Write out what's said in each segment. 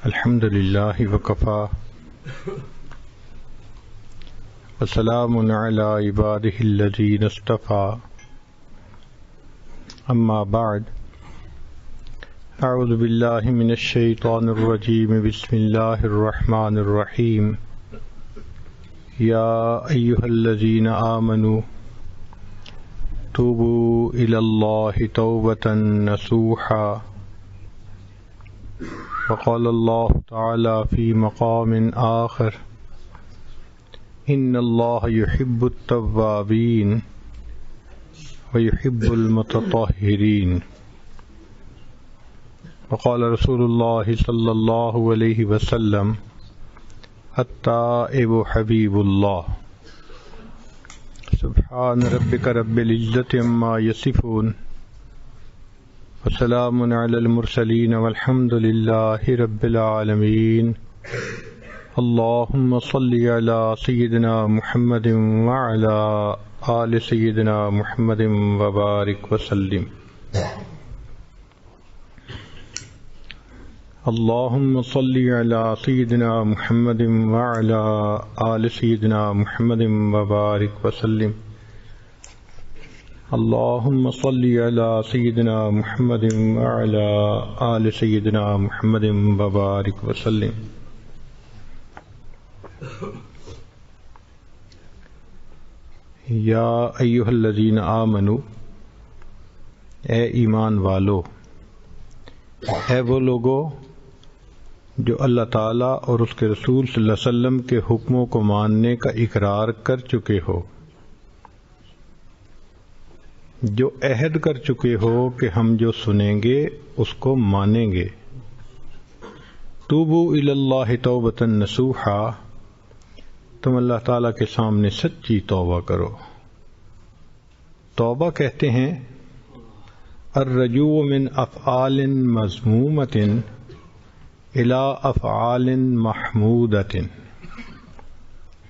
الحمد للہ وکفى وسلام علی عبادہ الذین اصطفى اما بعد اعوذ باللہ من الشیطان الرجیم بسم اللہ الرحمن الرحیم یا ایہا الذین آمنوا توبوا الی اللہ توبۃ نصوحا وقال اللہ تعالی فی مقام آخر ان اللہ یحب التوابین ویحب المتطہرین وقال رسول اللہ صلی اللہ علیہ وسلم التائب حبیب اللہ سبحان ربک رب العزۃ عما یصفون وسلام علی المرسلین والحمد للہ رب العالمین اللہم صلی علی سیدنا محمد وعلی آل سیدنا محمد وبارک وسلم اللہم صلی علی سیدنا محمد وعلی آل سیدنا محمد وبارک وسلم اللہم صلی علی سیدنا محمد وعلی آل سیدنا محمد وبارک وسلم یا ایہا الذین آمنوا، اے ایمان والو، اے وہ لوگو جو اللہ تعالیٰ اور اس کے رسول صلی اللہ علیہ وسلم کے حکموں کو ماننے کا اقرار کر چکے ہو، جو عہد کر چکے ہو کہ ہم جو سنیں گے اس کو مانیں گے۔ توبوا الی اللہ توبۃ نصوحا، تم اللہ تعالیٰ کے سامنے سچی توبہ کرو۔ توبہ کہتے ہیں الرجوع من افعال مذمومۃ الی افعال محمودۃ،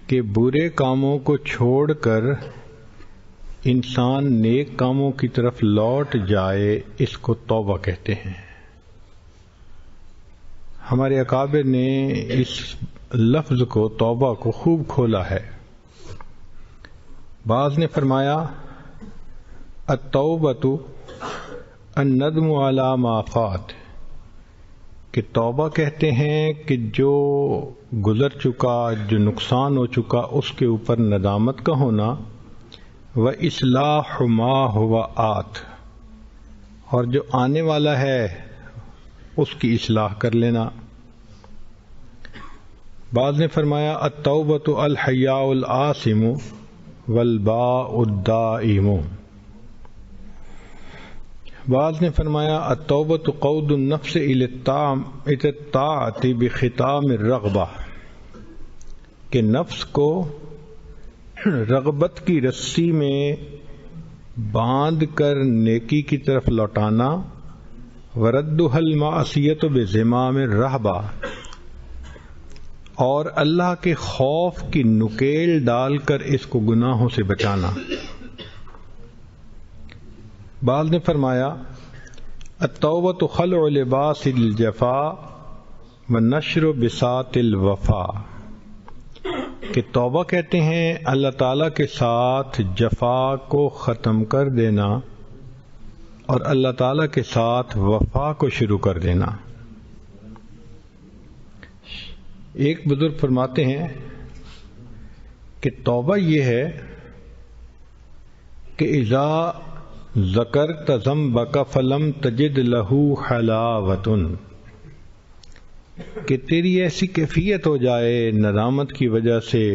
کہ برے کاموں کو چھوڑ کر انسان نیک کاموں کی طرف لوٹ جائے، اس کو توبہ کہتے ہیں۔ ہمارے اکابر نے اس لفظ کو، توبہ کو، خوب کھولا ہے۔ بعض نے فرمایا التوبۃ الندم علی ما فات، کہ توبہ کہتے ہیں کہ جو گزر چکا، جو نقصان ہو چکا، اس کے اوپر ندامت کا ہونا، وَإِصْلَاحُ مَا هُوَ آتٍ، اور جو آنے والا ہے اس کی اصلاح کر لینا۔ بعض نے فرمایا التوبۃ الحیاء العاصم والباء الدائم، بعض نے فرمایا التوبۃ قود النفس الی الطاعۃ بختام الرغبہ، کہ نفس کو رغبت کی رسی میں باندھ کر نیکی کی طرف لوٹانا، وردها المعصیۃ بزمام الرہبہ، اور اللہ کے خوف کی نکیل ڈال کر اس کو گناہوں سے بچانا۔ بعض نے فرمایا التوبۃ خلع لباس الجفا ونشر بساط الوفا، کہ توبہ کہتے ہیں اللہ تعالیٰ کے ساتھ جفا کو ختم کر دینا اور اللہ تعالیٰ کے ساتھ وفا کو شروع کر دینا۔ ایک بزرگ فرماتے ہیں کہ توبہ یہ ہے کہ اذا ذکرت ذنبک فلم تجد لہ حلاوۃ، کہ تیری ایسی کیفیت ہو جائے ندامت کی وجہ سے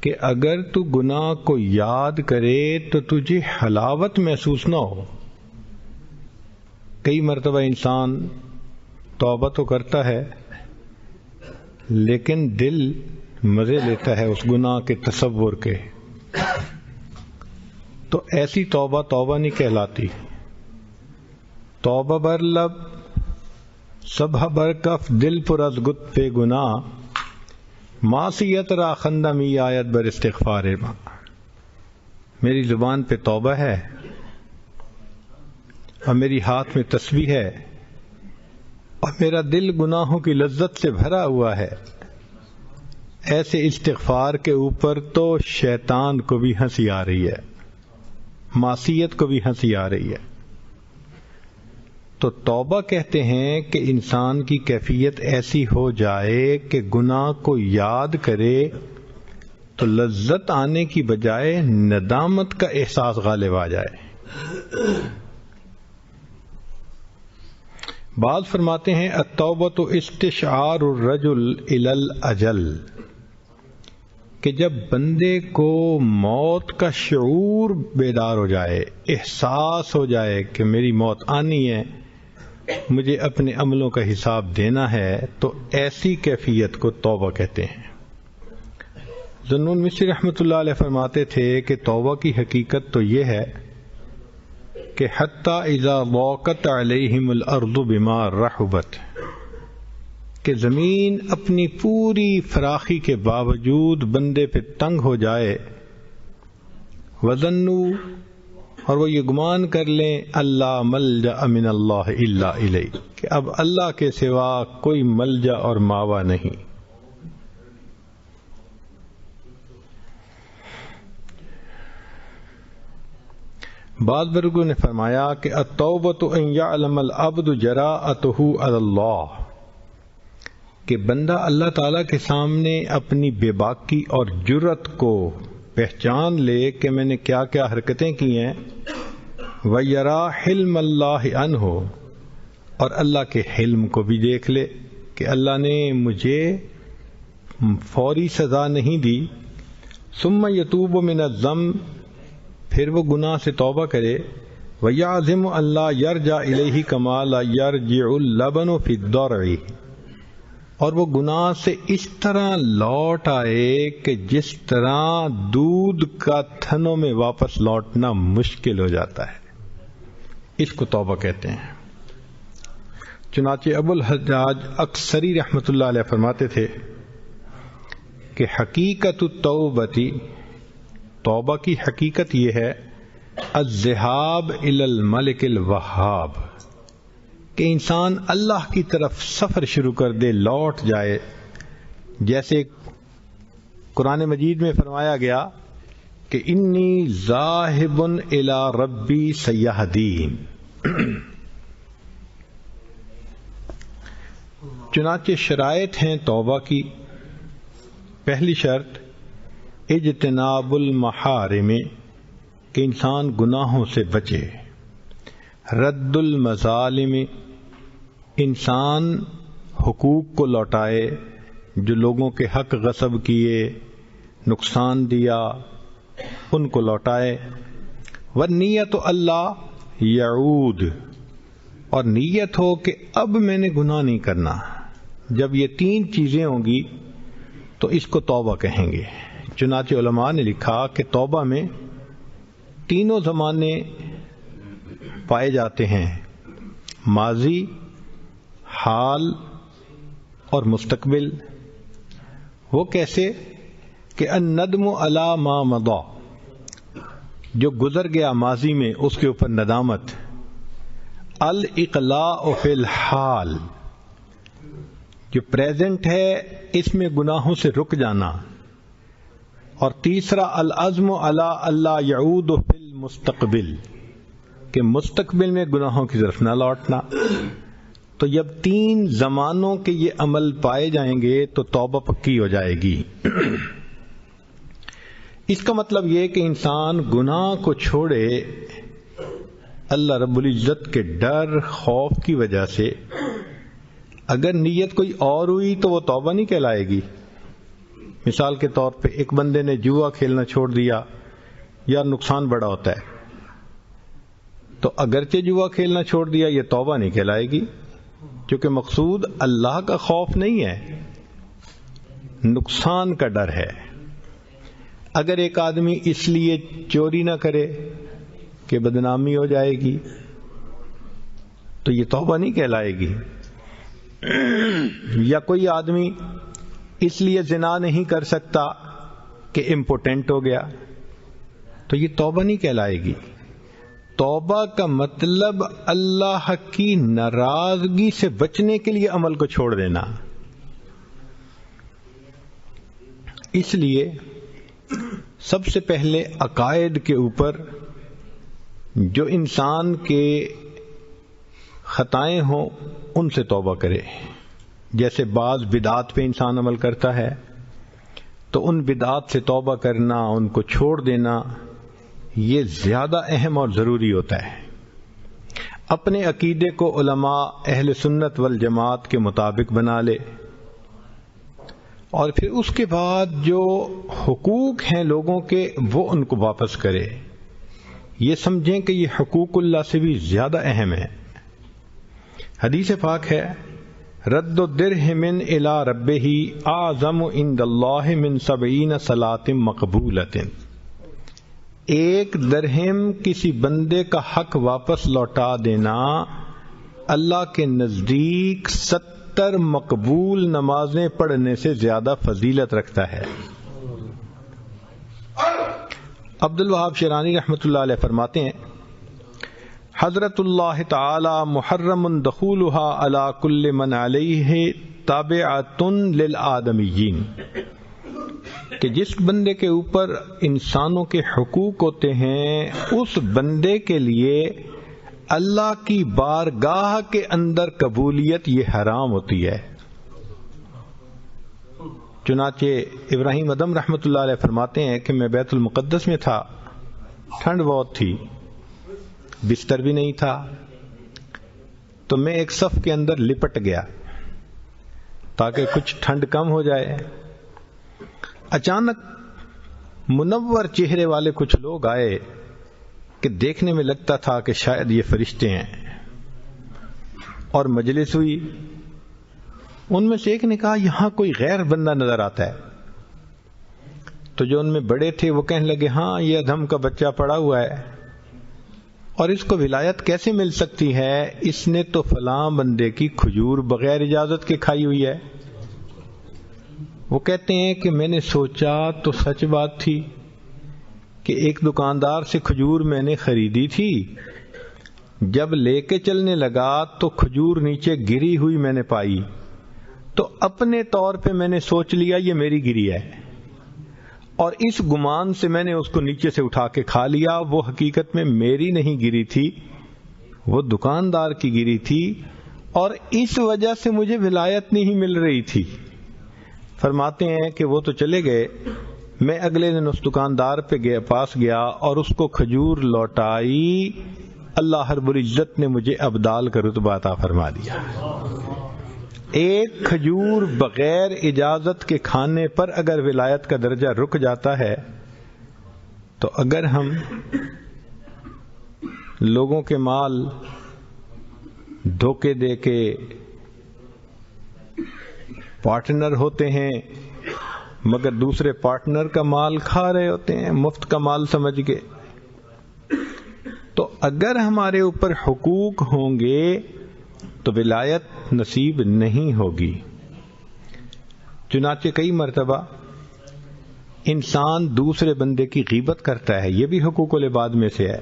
کہ اگر تو گناہ کو یاد کرے تو تجھے حلاوت محسوس نہ ہو۔ کئی مرتبہ انسان توبہ تو کرتا ہے لیکن دل مزے لیتا ہے اس گناہ کے تصور کے، تو ایسی توبہ توبہ نہیں کہلاتی۔ توبہ بر لب صبح برکف دل پر از گت پہ گناہ، معصیت را خندہ می آیت بر استغفار ما، میری زبان پہ توبہ ہے اور میری ہاتھ میں تسبیح ہے اور میرا دل گناہوں کی لذت سے بھرا ہوا ہے، ایسے استغفار کے اوپر تو شیطان کو بھی ہنسی آ رہی ہے، معصیت کو بھی ہنسی آ رہی ہے۔ تو توبہ کہتے ہیں کہ انسان کی کیفیت ایسی ہو جائے کہ گناہ کو یاد کرے تو لذت آنے کی بجائے ندامت کا احساس غالب آ جائے۔ بعض فرماتے ہیں التوبۃ استشعار الرجل الی الاجل، کہ جب بندے کو موت کا شعور بیدار ہو جائے، احساس ہو جائے کہ میری موت آنی ہے، مجھے اپنے عملوں کا حساب دینا ہے، تو ایسی کیفیت کو توبہ کہتے ہیں۔ ذنون مصری رحمۃ اللہ علیہ فرماتے تھے کہ توبہ کی حقیقت تو یہ ہے کہ حتی اذا ضاقت علیہم الارض بما رحبت، کہ زمین اپنی پوری فراخی کے باوجود بندے پہ تنگ ہو جائے، وظنوا، اور وہ یہ گمان کر لیں، اللہ ملجأ من اللہ الا الیہ، کہ اب اللہ کے سوا کوئی ملجا اور ماوا نہیں۔ بعض بزرگوں نے فرمایا کہ التوبۃ ان یعلم العبد جراءتہ علی اللہ، کہ بندہ اللہ تعالیٰ کے سامنے اپنی بے باکی اور جرت کو پہچان لے کہ میں نے کیا کیا حرکتیں کی ہیں، وَيَرَى حِلْمَ اللَّهِ عَنْهُ، اور اللہ کے حلم کو بھی دیکھ لے کہ اللہ نے مجھے فوری سزا نہیں دی، ثُمَّ يَتُوبُ مِنَ الذَّنْبِ، پھر وہ گناہ سے توبہ کرے، وَيَعْزِمُ أَن لَّا يَرْجَعَ إِلَيْهِ كَمَا لَا يَرْجِعُ اللَّبَنُ فِي الضَّرْعِ، اور وہ گناہ سے اس طرح لوٹ آئے کہ جس طرح دودھ کا تھنوں میں واپس لوٹنا مشکل ہو جاتا ہے، اس کو توبہ کہتے ہیں۔ چنانچہ ابو الحجاج اکثری رحمۃ اللہ علیہ فرماتے تھے کہ حقیقت التوبتی، توبہ کی حقیقت یہ ہے، الذہاب الی الملک الوہاب، کہ انسان اللہ کی طرف سفر شروع کر دے، لوٹ جائے، جیسے قرآن مجید میں فرمایا گیا کہ انی ذاہب الی ربی سیہدین۔ چنانچہ شرائط ہیں توبہ کی۔ پہلی شرط اجتناب المحارم، کہ انسان گناہوں سے بچے۔ رد المظالم، انسان حقوق کو لوٹائے، جو لوگوں کے حق غصب کیے، نقصان دیا، ان کو لوٹائے۔ والنیت اللہ یعود، اور نیت ہو کہ اب میں نے گناہ نہیں کرنا۔ جب یہ تین چیزیں ہوں گی تو اس کو توبہ کہیں گے۔ چنانچہ علماء نے لکھا کہ توبہ میں تینوں زمانے پائے جاتے ہیں، ماضی، حال اور مستقبل۔ وہ کیسے کہ الندم علی ما مضی، جو گزر گیا ماضی میں اس کے اوپر ندامت۔ الاقلاع فی الحال، جو پریزنٹ ہے اس میں گناہوں سے رک جانا۔ اور تیسرا العزم علی اللہ یعود فی المستقبل، کہ مستقبل میں گناہوں کی طرف نہ لوٹنا۔ تو جب تین زمانوں کے یہ عمل پائے جائیں گے تو توبہ پکی ہو جائے گی۔ اس کا مطلب یہ کہ انسان گناہ کو چھوڑے اللہ رب العزت کے ڈر، خوف کی وجہ سے۔ اگر نیت کوئی اور ہوئی تو وہ توبہ نہیں کہلائے گی۔ مثال کے طور پہ ایک بندے نے جوا کھیلنا چھوڑ دیا، یا نقصان بڑا ہوتا ہے، تو اگرچہ جوا کھیلنا چھوڑ دیا یہ توبہ نہیں کہلائے گی، کیونکہ مقصود اللہ کا خوف نہیں ہے، نقصان کا ڈر ہے۔ اگر ایک آدمی اس لیے چوری نہ کرے کہ بدنامی ہو جائے گی تو یہ توبہ نہیں کہلائے گی۔ یا کوئی آدمی اس لیے زنا نہیں کر سکتا کہ امپوٹنٹ ہو گیا تو یہ توبہ نہیں کہلائے گی۔ توبہ کا مطلب اللہ کی ناراضگی سے بچنے کے لیے عمل کو چھوڑ دینا. اس لیے سب سے پہلے عقائد کے اوپر جو انسان کے خطائیں ہوں ان سے توبہ کرے. جیسے بعض بدعات پہ انسان عمل کرتا ہے تو ان بدعات سے توبہ کرنا، ان کو چھوڑ دینا، یہ زیادہ اہم اور ضروری ہوتا ہے. اپنے عقیدے کو علماء اہل سنت والجماعت کے مطابق بنا لے، اور پھر اس کے بعد جو حقوق ہیں لوگوں کے وہ ان کو واپس کرے. یہ سمجھیں کہ یہ حقوق اللہ سے بھی زیادہ اہم ہے. حدیث پاک ہے، رد الدرہم الی ربہ اعظم عند اللہ من 70 صلاۃ مقبولۃ. ایک درہم کسی بندے کا حق واپس لوٹا دینا اللہ کے نزدیک 70 مقبول نمازیں پڑھنے سے زیادہ فضیلت رکھتا ہے. عبد الوہاب شیرانی رحمۃ اللہ علیہ فرماتے ہیں، حضرت اللہ تعالی محرم دخولها علی کل من علیہ تابعۃ للآدمیین، کہ جس بندے کے اوپر انسانوں کے حقوق ہوتے ہیں اس بندے کے لیے اللہ کی بارگاہ کے اندر قبولیت یہ حرام ہوتی ہے. چنانچہ ابراہیم ادم رحمۃ اللہ علیہ فرماتے ہیں کہ میں بیت المقدس میں تھا، ٹھنڈ بہت تھی، بستر بھی نہیں تھا، تو میں ایک صف کے اندر لپٹ گیا تاکہ کچھ ٹھنڈ کم ہو جائے. اچانک منور چہرے والے کچھ لوگ آئے کہ دیکھنے میں لگتا تھا کہ شاید یہ فرشتے ہیں، اور مجلس ہوئی. ان میں سے ایک نے کہا یہاں کوئی غیر بندہ نظر آتا ہے. تو جو ان میں بڑے تھے وہ کہنے لگے ہاں یہ ادھم کا بچہ پڑا ہوا ہے، اور اس کو ولایت کیسے مل سکتی ہے؟ اس نے تو فلاں بندے کی کھجور بغیر اجازت کے کھائی ہوئی ہے. وہ کہتے ہیں کہ میں نے سوچا تو سچ بات تھی کہ ایک دکاندار سے کھجور میں نے خریدی تھی، جب لے کے چلنے لگا تو کھجور نیچے گری ہوئی میں نے پائی، تو اپنے طور پہ میں نے سوچ لیا یہ میری گری ہے، اور اس گمان سے میں نے اس کو نیچے سے اٹھا کے کھا لیا. وہ حقیقت میں میری نہیں گری تھی، وہ دکاندار کی گری تھی، اور اس وجہ سے مجھے ولایت نہیں مل رہی تھی. فرماتے ہیں کہ وہ تو چلے گئے، میں اگلے دن اس دکاندار پہ پاس گیا اور اس کو کھجور لوٹائی. اللہ رب العزت نے مجھے ابدال کا رتبہ عطا فرما دیا. ایک کھجور بغیر اجازت کے کھانے پر اگر ولایت کا درجہ رک جاتا ہے تو اگر ہم لوگوں کے مال دھوکے دے کے پارٹنر ہوتے ہیں مگر دوسرے پارٹنر کا مال کھا رہے ہوتے ہیں مفت کا مال سمجھ کے، تو اگر ہمارے اوپر حقوق ہوں گے تو ولایت نصیب نہیں ہوگی. چنانچہ کئی مرتبہ انسان دوسرے بندے کی غیبت کرتا ہے، یہ بھی حقوق العباد میں سے ہے،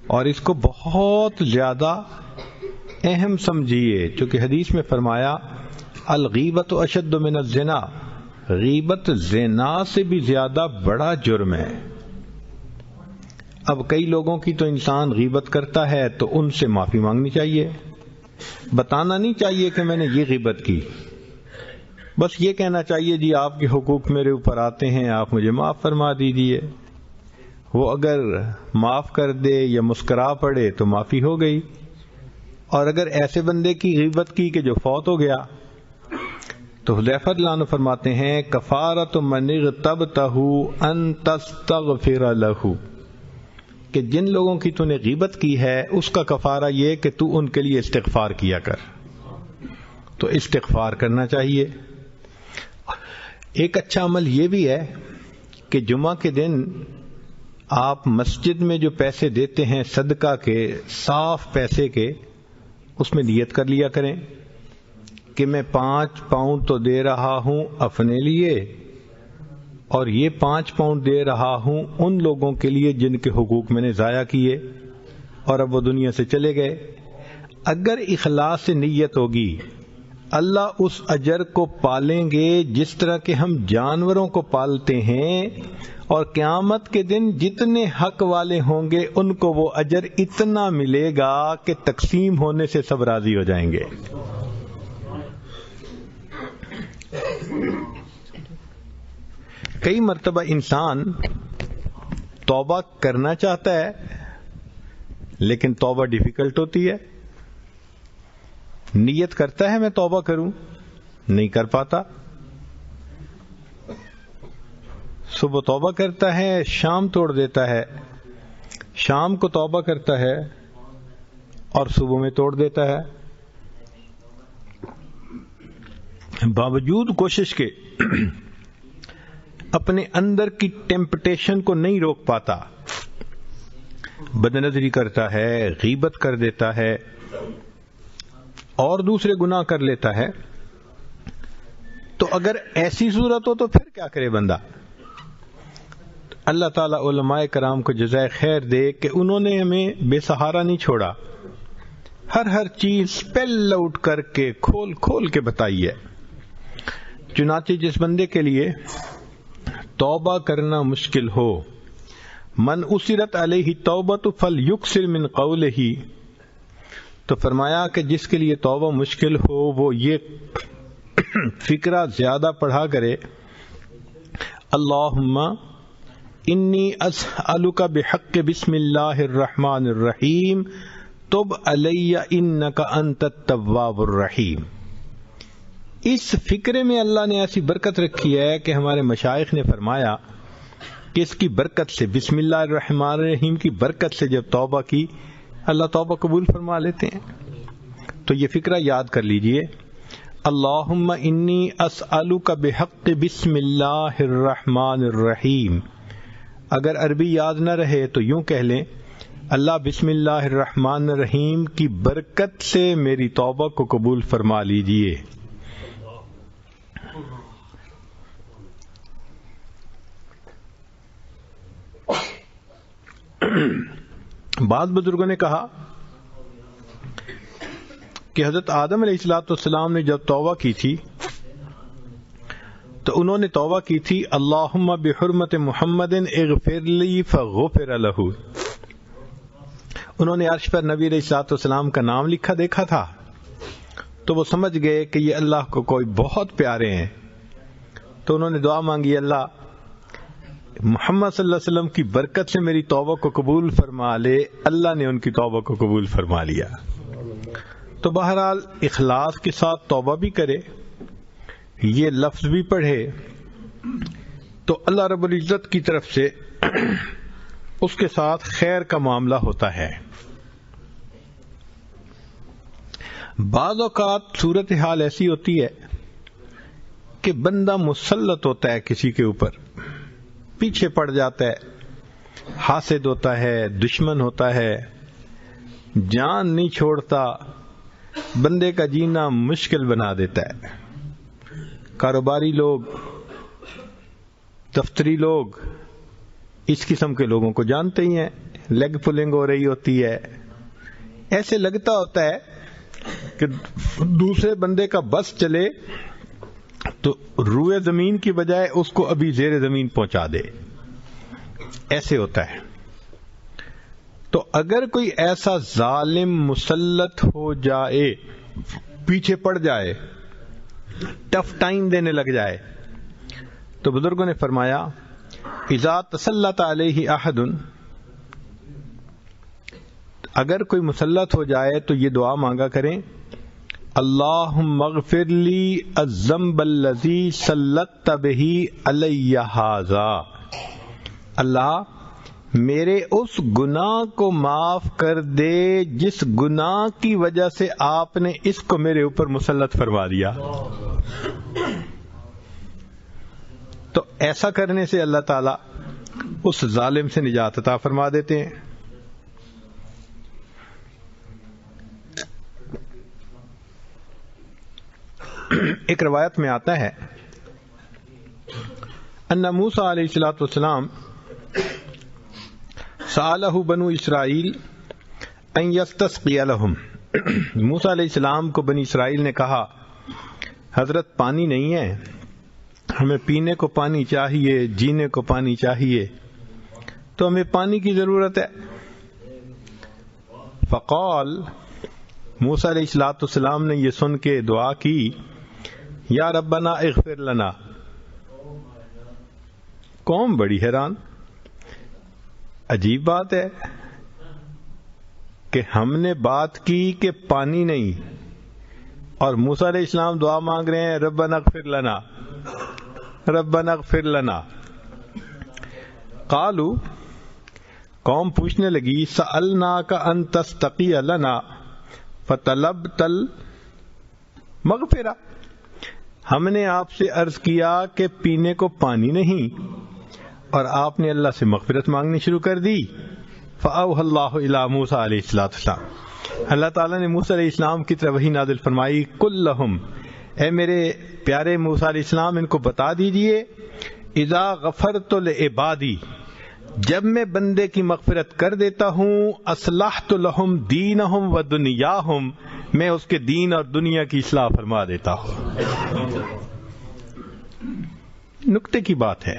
اور اس کو بہت زیادہ اہم سمجھیے، چونکہ حدیث میں فرمایا الغیبت اشد من الزنا، غیبت زنا سے بھی زیادہ بڑا جرم ہے. اب کئی لوگوں کی تو انسان غیبت کرتا ہے تو ان سے معافی مانگنی چاہیے، بتانا نہیں چاہیے کہ میں نے یہ غیبت کی، بس یہ کہنا چاہیے جی آپ کے حقوق میرے اوپر آتے ہیں، آپ مجھے معاف فرما دیجیے. وہ اگر معاف کر دے یا مسکرا پڑے تو معافی ہو گئی. اور اگر ایسے بندے کی غیبت کی کہ جو فوت ہو گیا تو حذیفہ رضی اللہ عنہ فرماتے ہیں کفارۃ من اغتبتہ ان تستغفر لہ، کہ جن لوگوں کی تو نے غیبت کی ہے اس کا کفارہ یہ کہ تو ان کے لیے استغفار کیا کر. تو استغفار کرنا چاہیے. ایک اچھا عمل یہ بھی ہے کہ جمعہ کے دن آپ مسجد میں جو پیسے دیتے ہیں صدقہ کے، صاف پیسے کے، اس میں نیت کر لیا کریں کہ میں 5 پاؤنڈ تو دے رہا ہوں اپنے لیے، اور یہ 5 پاؤنڈ دے رہا ہوں ان لوگوں کے لیے جن کے حقوق میں نے ضائع کیے. اور اب وہ دنیا سے چلے گئے. اگر اخلاص سے نیت ہوگی اللہ اس اجر کو پالیں گے جس طرح کہ ہم جانوروں کو پالتے ہیں، اور قیامت کے دن جتنے حق والے ہوں گے ان کو وہ اجر اتنا ملے گا کہ تقسیم ہونے سے سب راضی ہو جائیں گے. کئی مرتبہ انسان توبہ کرنا چاہتا ہے لیکن توبہ ڈیفیکلٹ ہوتی ہے. نیت کرتا ہے میں توبہ کروں، نہیں کر پاتا. صبح توبہ کرتا ہے، شام توڑ دیتا ہے، شام کو توبہ کرتا ہے اور صبح میں توڑ دیتا ہے. باوجود کوشش کے اپنے اندر کی ٹیمپٹیشن کو نہیں روک پاتا، بدنظری کرتا ہے، غیبت کر دیتا ہے اور دوسرے گناہ کر لیتا ہے. تو اگر ایسی صورت ہو تو پھر کیا کرے بندہ؟ اللہ تعالیٰ علماء کرام کو جزائے خیر دے کہ انہوں نے ہمیں بے سہارا نہیں چھوڑا، ہر چیز اسپیل آؤٹ کر کے کھول کھول کے بتائی ہے. چنانچہ جس بندے کے لیے توبہ کرنا مشکل ہو، من اسرت علیہ توبۃ فلیکثر من قولہ، تو فرمایا کہ جس کے لیے توبہ مشکل ہو وہ یہ فکرہ زیادہ پڑھا کرے، اللہم انی اسألک بحق بسم اللہ الرحمن الرحیم تب علی انک انت التواب الرحیم. اس فکرے میں اللہ نے ایسی برکت رکھی ہے کہ ہمارے مشائخ نے فرمایا کہ اس کی برکت سے، بسم اللہ الرحمن الرحیم کی برکت سے جب توبہ کی اللہ توبہ قبول فرما لیتے ہیں. تو یہ فکرہ یاد کر لیجئے، اللہم انی اسألک بحق بسم اللہ الرحمن الرحیم. اگر عربی یاد نہ رہے تو یوں کہہ لیں، اللہ بسم اللہ الرحمن الرحیم کی برکت سے میری توبہ کو قبول فرما لیجئے. بعض بزرگوں نے کہا کہ حضرت آدم علیہ الصلوۃ والسلام نے جب توبہ کی تھی تو انہوں نے توبہ کی تھی اللہم بحرمت محمد اغفر لی فغفر لہ. انہوں نے عرش پر نبی علیہ الصلوۃ والسلام کا نام لکھا دیکھا تھا تو وہ سمجھ گئے کہ یہ اللہ کو کوئی بہت پیارے ہیں، تو انہوں نے دعا مانگی، اللہ محمد صلی اللہ علیہ وسلم کی برکت سے میری توبہ کو قبول فرما لے. اللہ نے ان کی توبہ کو قبول فرما لیا. تو بہرحال اخلاص کے ساتھ توبہ بھی کرے، یہ لفظ بھی پڑھے تو اللہ رب العزت کی طرف سے اس کے ساتھ خیر کا معاملہ ہوتا ہے. بعض اوقات صورتحال ایسی ہوتی ہے کہ بندہ مسلط ہوتا ہے کسی کے اوپر، پیچھے پڑ جاتا ہے، حاسد ہوتا ہے، دشمن ہوتا ہے، جان نہیں چھوڑتا، بندے کا جینا مشکل بنا دیتا ہے. کاروباری لوگ، دفتری لوگ اس قسم کے لوگوں کو جانتے ہی ہیں، لیگ پولنگ ہو رہی ہوتی ہے، ایسے لگتا ہوتا ہے کہ دوسرے بندے کا بس چلے تو روئے زمین کی بجائے اس کو ابھی زیر زمین پہنچا دے، ایسے ہوتا ہے. تو اگر کوئی ایسا ظالم مسلط ہو جائے، پیچھے پڑ جائے، ٹف ٹائم دینے لگ جائے، تو بزرگوں نے فرمایا اذا تسلط علیہ احد، اگر کوئی مسلط ہو جائے تو یہ دعا مانگا کریں، اللہم اغفر لی الذنب الذی سلطت بہ علی ھذا. اللہ میرے اس گناہ کو معاف کر دے جس گناہ کی وجہ سے آپ نے اس کو میرے اوپر مسلط فرما دیا. تو ایسا کرنے سے اللہ تعالیٰ اس ظالم سے نجات عطا فرما دیتے ہیں. ایک روایت میں آتا ہے ان موسیٰ علیہ الصلوۃ والسلام سألہ بنو اسرائیل ان یستسقی لہم، موسیٰ علیہ السلام کو بنی اسرائیل نے کہا حضرت پانی نہیں ہے، ہمیں پینے کو پانی چاہیے، جینے کو پانی چاہیے، تو ہمیں پانی کی ضرورت ہے۔ فقال، موسیٰ علیہ السلام نے یہ سن کے دعا کی، یا ربنا اغفر لنا۔ قوم بڑی حیران، عجیب بات ہے کہ ہم نے بات کی کہ پانی نہیں، اور موسیٰ علیہ السلام دعا مانگ رہے ہیں ربنا اغفر لنا، ربنا اغفر لنا۔ قالو، قوم پوچھنے لگی، سألناک ان تستقی لنا فطلبت المغفرہ، ہم نے آپ سے عرض کیا کہ پینے کو پانی نہیں، اور آپ نے اللہ سے مغفرت مانگنی شروع کر دی۔ فأوحى اللہ الی موسیٰ علیہ السلام، اللہ تعالیٰ نے موسیٰ علیہ السلام کی طرف وحی نازل فرمائی، قل لہم، اے میرے پیارے موسیٰ علیہ السلام ان کو بتا دیجئے، اذا غفرت لعبادی، جب میں بندے کی مغفرت کر دیتا ہوں، اصلحت لہم دینہم و دنیاہم، میں اس کے دین اور دنیا کی اصلاح فرما دیتا ہوں۔ نکتے کی بات ہے،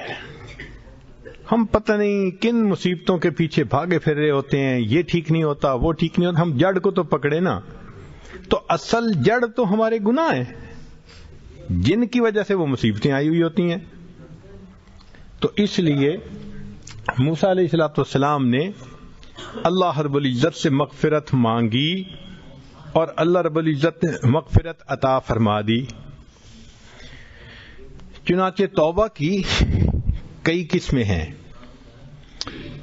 ہم پتہ نہیں کن مصیبتوں کے پیچھے بھاگے پھر رہے ہوتے ہیں، یہ ٹھیک نہیں ہوتا، وہ ٹھیک نہیں ہوتا، ہم جڑ کو تو پکڑے نا، تو اصل جڑ تو ہمارے گناہ ہیں جن کی وجہ سے وہ مصیبتیں آئی ہوئی ہوتی ہیں۔ تو اس لیے موسیٰ علیہ السلام نے اللہ رب العزت سے مغفرت مانگی اور اللہ رب العزت نے مغفرت عطا فرما دی۔ چنانچہ توبہ کی کئی قسمیں ہیں،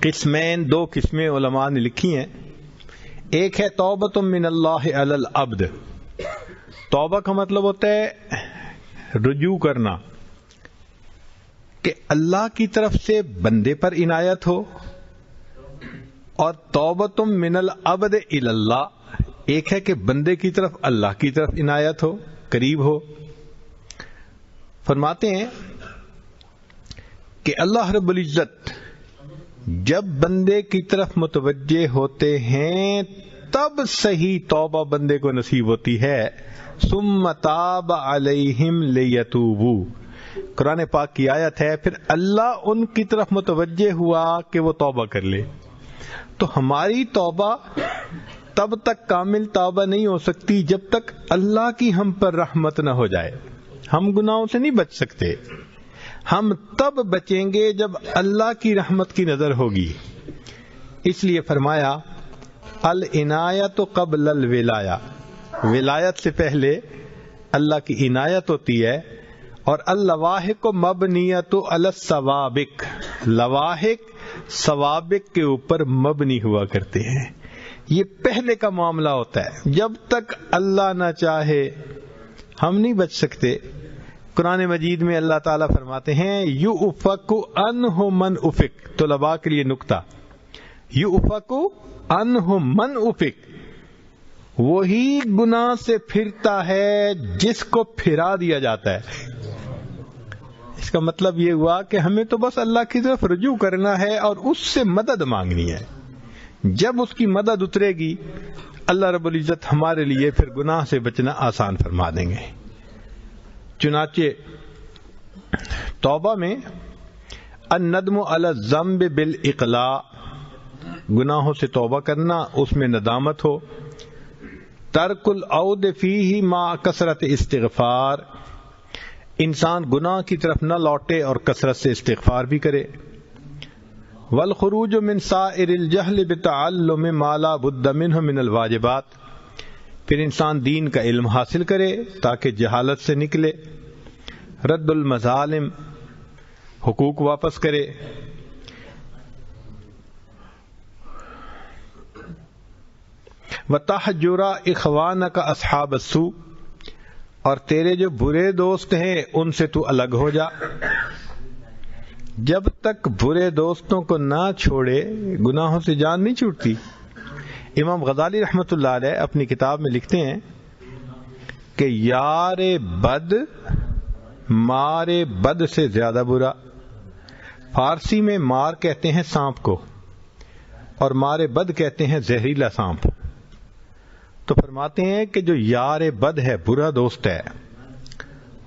قسمین، دو قسمیں علماء نے لکھی ہیں۔ ایک ہے توبۃ من اللہ علی العبد، توبہ کا مطلب ہوتا ہے رجوع کرنا، کہ اللہ کی طرف سے بندے پر عنایت ہو، اور توبۃ من العبد الی اللہ، ایک ہے کہ بندے کی طرف اللہ کی طرف عنایت ہو، قریب ہو۔ فرماتے ہیں کہ اللہ رب العزت جب بندے کی طرف متوجہ ہوتے ہیں تب صحیح توبہ بندے کو نصیب ہوتی ہے۔ ثم تاب علیہم لیتوبوا، قرآن پاک کی آیت ہے، پھر اللہ ان کی طرف متوجہ ہوا کہ وہ توبہ کر لے۔ تو ہماری توبہ تب تک کامل توبہ نہیں ہو سکتی جب تک اللہ کی ہم پر رحمت نہ ہو جائے۔ ہم گناہوں سے نہیں بچ سکتے، ہم تب بچیں گے جب اللہ کی رحمت کی نظر ہوگی۔ اس لیے فرمایا العنایت قبل الولایہ، ولایت سے پہلے اللہ کی عنایت ہوتی ہے، اور اللواحق مبنیۃ علی السوابق، لواحق سوابق کے اوپر مبنی ہوا کرتے ہیں، یہ پہلے کا معاملہ ہوتا ہے، جب تک اللہ نہ چاہے ہم نہیں بچ سکتے۔ قرآن مجید میں اللہ تعالیٰ فرماتے ہیں یؤفک عنہ من افک، طلباء کے لیے نکتہ، یؤفک عنہ من افک، وہی گناہ سے پھرتا ہے جس کو پھرا دیا جاتا ہے۔ اس کا مطلب یہ ہوا کہ ہمیں تو بس اللہ کی طرف رجوع کرنا ہے اور اس سے مدد مانگنی ہے، جب اس کی مدد اترے گی اللہ رب العزت ہمارے لیے پھر گناہ سے بچنا آسان فرما دیں گے۔ چنانچہ توبہ میں الندم علی الذنب بالاقلاع، گناہوں سے توبہ کرنا، اس میں ندامت ہو۔ ترک العود فیہ مع کثرت استغفار، انسان گناہ کی طرف نہ لوٹے اور کثرت سے استغفار بھی کرے۔ والخروج من سائر الجہل بتعلم ما لا بد منہ من الواجبات، پھر انسان دین کا علم حاصل کرے تاکہ جہالت سے نکلے۔ رد المظالم، حقوق واپس کرے۔ وتحجر اخوانک اصحاب السوء، اور تیرے جو برے دوست ہیں ان سے تو الگ ہو جا۔ جب تک برے دوستوں کو نہ چھوڑے گناہوں سے جان نہیں چھوٹتی۔ امام غزالی رحمۃ اللہ علیہ اپنی کتاب میں لکھتے ہیں کہ یار بد مار بد سے زیادہ برا۔ فارسی میں مار کہتے ہیں سانپ کو، اور مار بد کہتے ہیں زہریلا سانپ۔ تو فرماتے ہیں کہ جو یار بد ہے، برا دوست ہے،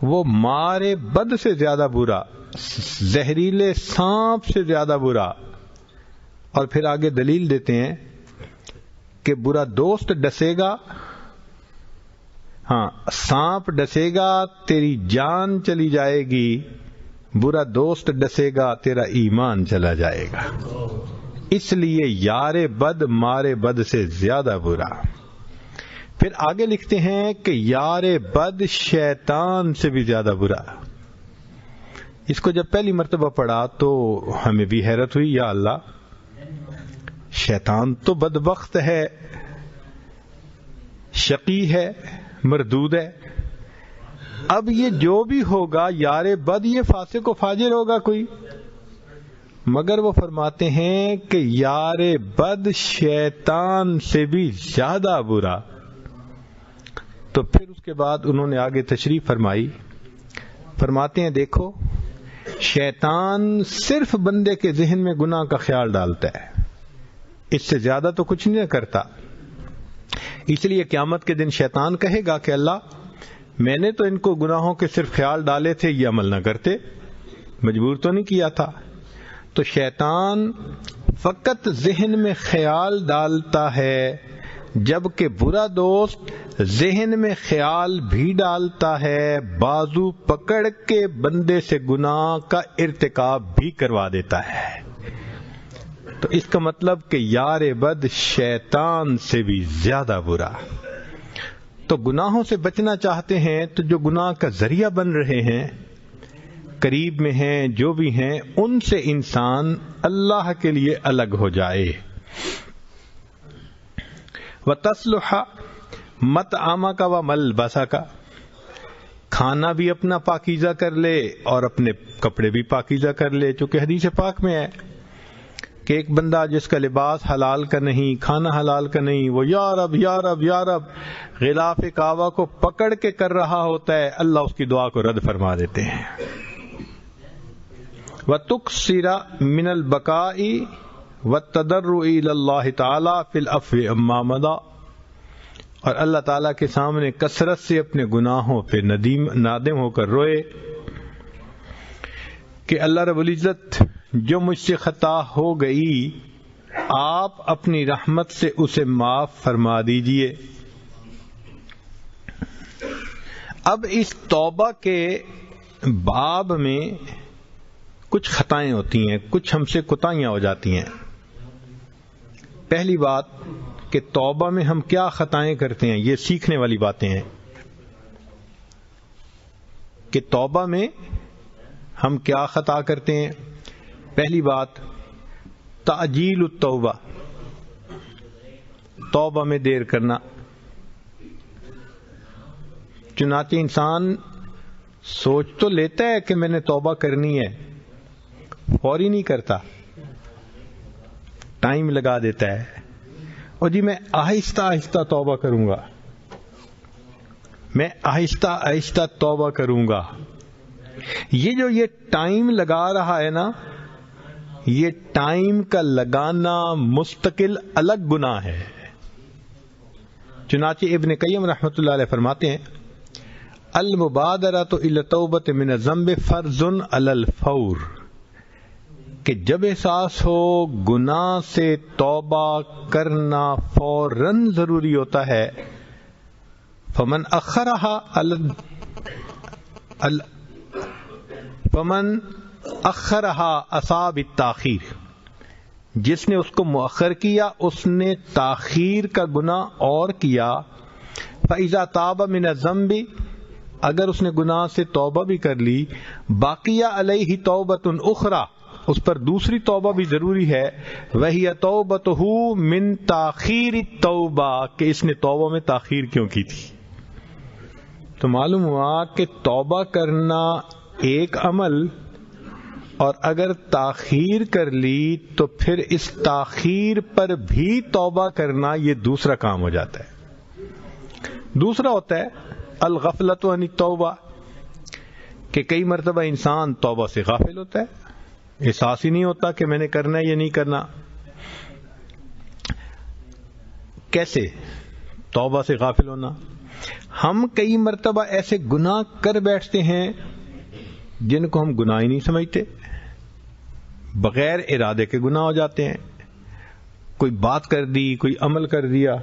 وہ مار بد سے زیادہ برا، زہریلے سانپ سے زیادہ برا. اور پھر آگے دلیل دیتے ہیں کہ برا دوست ڈسے گا، ہاں سانپ ڈسے گا تیری جان چلی جائے گی، برا دوست ڈسے گا تیرا ایمان چلا جائے گا. اس لیے یار بد مار بد سے زیادہ برا. پھر آگے لکھتے ہیں کہ یار بد شیطان سے بھی زیادہ برا. اس کو جب پہلی مرتبہ پڑھا تو ہمیں بھی حیرت ہوئی، یا اللہ، شیطان تو بدبخت ہے، شقی ہے، مردود ہے. اب یہ جو بھی ہوگا یار بد، یہ فاسق و فاجر ہوگا کوئی. مگر وہ فرماتے ہیں کہ یار بد شیطان سے بھی زیادہ برا. تو پھر اس کے بعد انہوں نے آگے تشریح فرمائی، فرماتے ہیں دیکھو، شیطان صرف بندے کے ذہن میں گناہ کا خیال ڈالتا ہے، اس سے زیادہ تو کچھ نہیں کرتا. اس لیے قیامت کے دن شیطان کہے گا کہ اللہ، میں نے تو ان کو گناہوں کے صرف خیال ڈالے تھے، یہ عمل نہ کرتے، مجبور تو نہیں کیا تھا. تو شیطان فقط ذہن میں خیال ڈالتا ہے، جبکہ برا دوست ذہن میں خیال بھی ڈالتا ہے، بازو پکڑ کے بندے سے گناہ کا ارتکاب بھی کروا دیتا ہے. تو اس کا مطلب کہ یار بد شیطان سے بھی زیادہ برا. تو گناہوں سے بچنا چاہتے ہیں تو جو گناہ کا ذریعہ بن رہے ہیں، قریب میں ہیں، جو بھی ہیں، ان سے انسان اللہ کے لیے الگ ہو جائے. وَتَصْلُحَ مَطْعَمَكَ وَمَلْبَسَكَ، کھانا بھی اپنا پاکیزہ کر لے اور اپنے کپڑے بھی پاکیزہ کر لے. چونکہ حدیث پاک میں ہے کہ ایک بندہ جس کا لباس حلال کا نہیں، کھانا حلال کا نہیں، وہ یا رب یا رب یا رب غلاف کعبہ کو پکڑ کے کر رہا ہوتا ہے، اللہ اس کی دعا کو رد فرما دیتے ہیں. وَتُكْثِرَ مِنَ الْبَكَاءِ وَالتَّضَرُّعِ إِلَى اللَّهِ تَعَالَى فِي الْعَفْوِ عَمَّا مَضَىٰ، اور اللہ تعالیٰ کے سامنے کثرت سے اپنے گناہوں پہ نادم ہو کر روئے کہ اللہ رب العزت، جو مجھ سے خطا ہو گئی آپ اپنی رحمت سے اسے معاف فرما دیجئے. اب اس توبہ کے باب میں کچھ خطائیں ہوتی ہیں، کچھ ہم سے کوتاہیاں ہو جاتی ہیں. پہلی بات کہ توبہ میں ہم کیا خطائیں کرتے ہیں، یہ سیکھنے والی باتیں ہیں کہ توبہ میں ہم کیا خطا کرتے ہیں. پہلی بات، تعجیل التوبہ، توبہ میں دیر کرنا. چنانچہ انسان سوچ تو لیتا ہے کہ میں نے توبہ کرنی ہے، فوری نہیں کرتا، ٹائم لگا دیتا ہے. اور جی میں آہستہ آہستہ توبہ کروں گا، میں آہستہ آہستہ توبہ کروں گا. یہ ٹائم لگا رہا ہے نا، یہ ٹائم کا لگانا مستقل الگ گناہ ہے. چنانچہ ابن قیم رحمۃ اللہ علیہ فرماتے ہیں، المبادرۃ الی التوبۃ من الذنب فرض علی الفور، کہ جب احساس ہو گناہ سے توبہ کرنا فوراً ضروری ہوتا ہے. فمن اخرها اصاب التاخیر، جس نے اس کو مؤخر کیا اس نے تاخیر کا گناہ اور کیا. فاذا تاب من الذنب، اگر اس نے گناہ سے توبہ بھی کر لی، باقی علیہ توبۃ اخری، اس پر دوسری توبہ بھی ضروری ہے. وہی توبتہ من تاخیر التوبہ، کہ اس نے توبہ میں تاخیر کیوں کی تھی. تو معلوم ہوا کہ توبہ کرنا ایک عمل، اور اگر تاخیر کر لی تو پھر اس تاخیر پر بھی توبہ کرنا یہ دوسرا کام ہو جاتا ہے. دوسرا ہوتا ہے الغفلۃ عن التوبہ، کہ کئی مرتبہ انسان توبہ سے غافل ہوتا ہے، احساس ہی نہیں ہوتا کہ میں نے کرنا ہے یا نہیں کرنا. کیسے؟ توبہ سے غافل ہونا. ہم کئی مرتبہ ایسے گناہ کر بیٹھتے ہیں جن کو ہم گناہ ہی نہیں سمجھتے، بغیر ارادے کے گناہ ہو جاتے ہیں. کوئی بات کر دی، کوئی عمل کر دیا.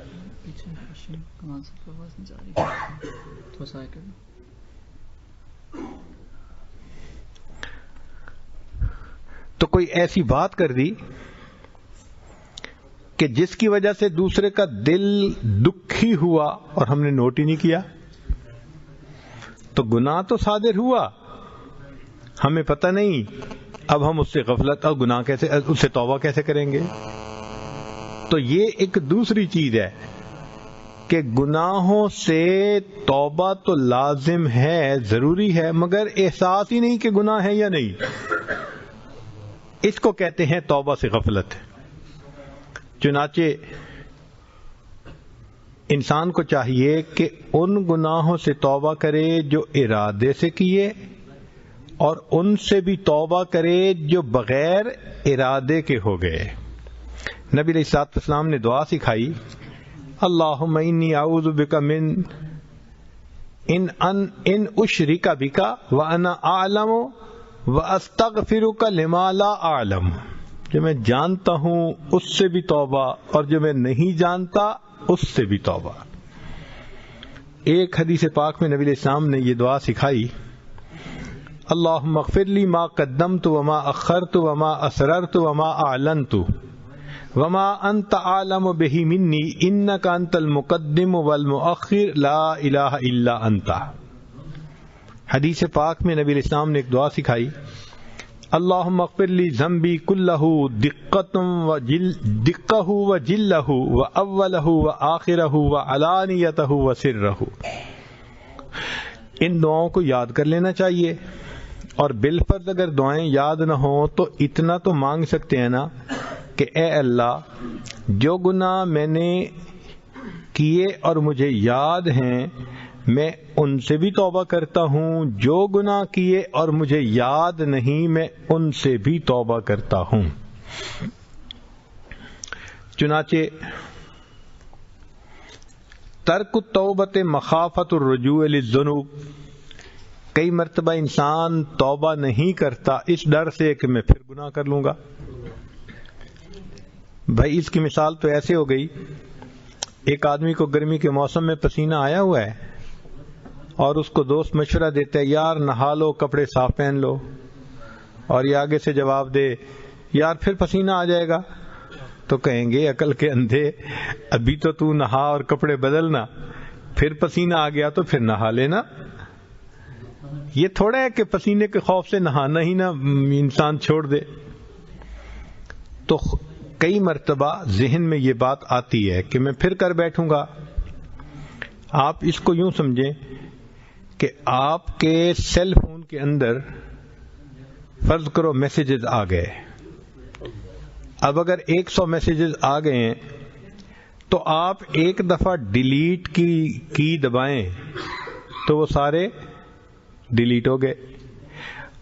تو کوئی ایسی بات کر دی کہ جس کی وجہ سے دوسرے کا دل دکھی ہوا اور ہم نے نوٹ ہی نہیں کیا، تو گناہ تو صادر ہوا، ہمیں پتہ نہیں. اب ہم اس سے غفلت اور گناہ کیسے، اس سے توبہ کیسے کریں گے؟ تو یہ ایک دوسری چیز ہے کہ گناہوں سے توبہ تو لازم ہے، ضروری ہے، مگر احساس ہی نہیں کہ گناہ ہے یا نہیں. اس کو کہتے ہیں توبہ سے غفلت. چنانچہ انسان کو چاہیے کہ ان گناہوں سے توبہ کرے جو ارادے سے کیے، اور ان سے بھی توبہ کرے جو بغیر ارادے کے ہو گئے. نبی علیہ الصلوۃ والسلام نے دعا سکھائی، اللہم انی اعوذ بک من ان اشرک بک وانا اعلم واستغفرک لما لا اعلم. جو میں جانتا ہوں اس سے بھی توبہ، اور جو میں نہیں جانتا اس سے بھی توبہ. ایک حدیث پاک میں نبی علیہ السلام نے یہ دعا سکھائی، اللہم اغفر لی ما قدمت وما اخرت وما اسررت وما اعلنت وما انت عالم به منی انک انت المقدم والمؤخر لا الہ الا انت. حدیث پاک میں نبی علیہ السلام نے ایک دعا سکھائی، اللہم اغفر لی ذنبی کلہ دقہ وجلہ واولہ وآخرہ وعلانیتہ وسرہ. ان دعاؤں کو یاد کر لینا چاہیے، اور بالفرض اگر دعائیں یاد نہ ہوں تو اتنا تو مانگ سکتے ہیں نا کہ اے اللہ، جو گناہ میں نے کیے اور مجھے یاد ہیں میں ان سے بھی توبہ کرتا ہوں، جو گناہ کیے اور مجھے یاد نہیں میں ان سے بھی توبہ کرتا ہوں. چنانچہ ترک التوبۃ مخافۃ الرجوع للذنوب. کئی مرتبہ انسان توبہ نہیں کرتا اس ڈر سے کہ میں پھر گناہ کر لوں گا. بھائی اس کی مثال تو ایسے ہو گئی، ایک آدمی کو گرمی کے موسم میں پسینہ آیا ہوا ہے اور اس کو دوست مشورہ دیتا ہے، یار نہا لو، کپڑے صاف پہن لو، اور یہ آگے سے جواب دے، یار پھر پسینہ آ جائے گا. تو کہیں گے عقل کے اندھے، ابھی تو نہا اور کپڑے بدلنا، پھر پسینہ آ گیا تو پھر نہا لینا. یہ تھوڑا ہے کہ پسینے کے خوف سے نہانا ہی نہ انسان چھوڑ دے. تو کئی مرتبہ ذہن میں یہ بات آتی ہے کہ میں پھر کر بیٹھوں گا. آپ اس کو یوں سمجھیں کہ آپ کے سیل فون کے اندر فرض کرو میسیجز آ گئے. اب اگر 100 میسیجز آ گئے ہیں تو آپ ایک دفعہ ڈیلیٹ کی دبائیں تو وہ سارے ڈیلیٹ ہو گئے.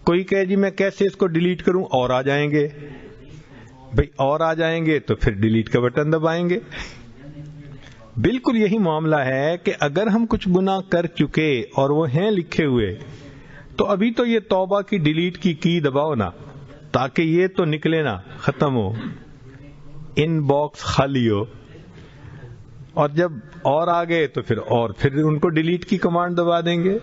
کوئی کہے جی میں کیسے اس کو ڈیلیٹ کروں، اور آ جائیں گے. بھئی اور آ جائیں گے تو پھر ڈیلیٹ کا بٹن دبائیں گے. بالکل یہی معاملہ ہے کہ اگر ہم کچھ گناہ کر چکے اور وہ ہیں لکھے ہوئے تو ابھی تو یہ توبہ کی ڈیلیٹ کی دباؤ نا، تاکہ یہ تو نکلے نا، ختم ہو، ان باکس خالی ہو. اور جب اور آ گئے تو پھر ان کو ڈیلیٹ کی کمانڈ دبا دیں گے.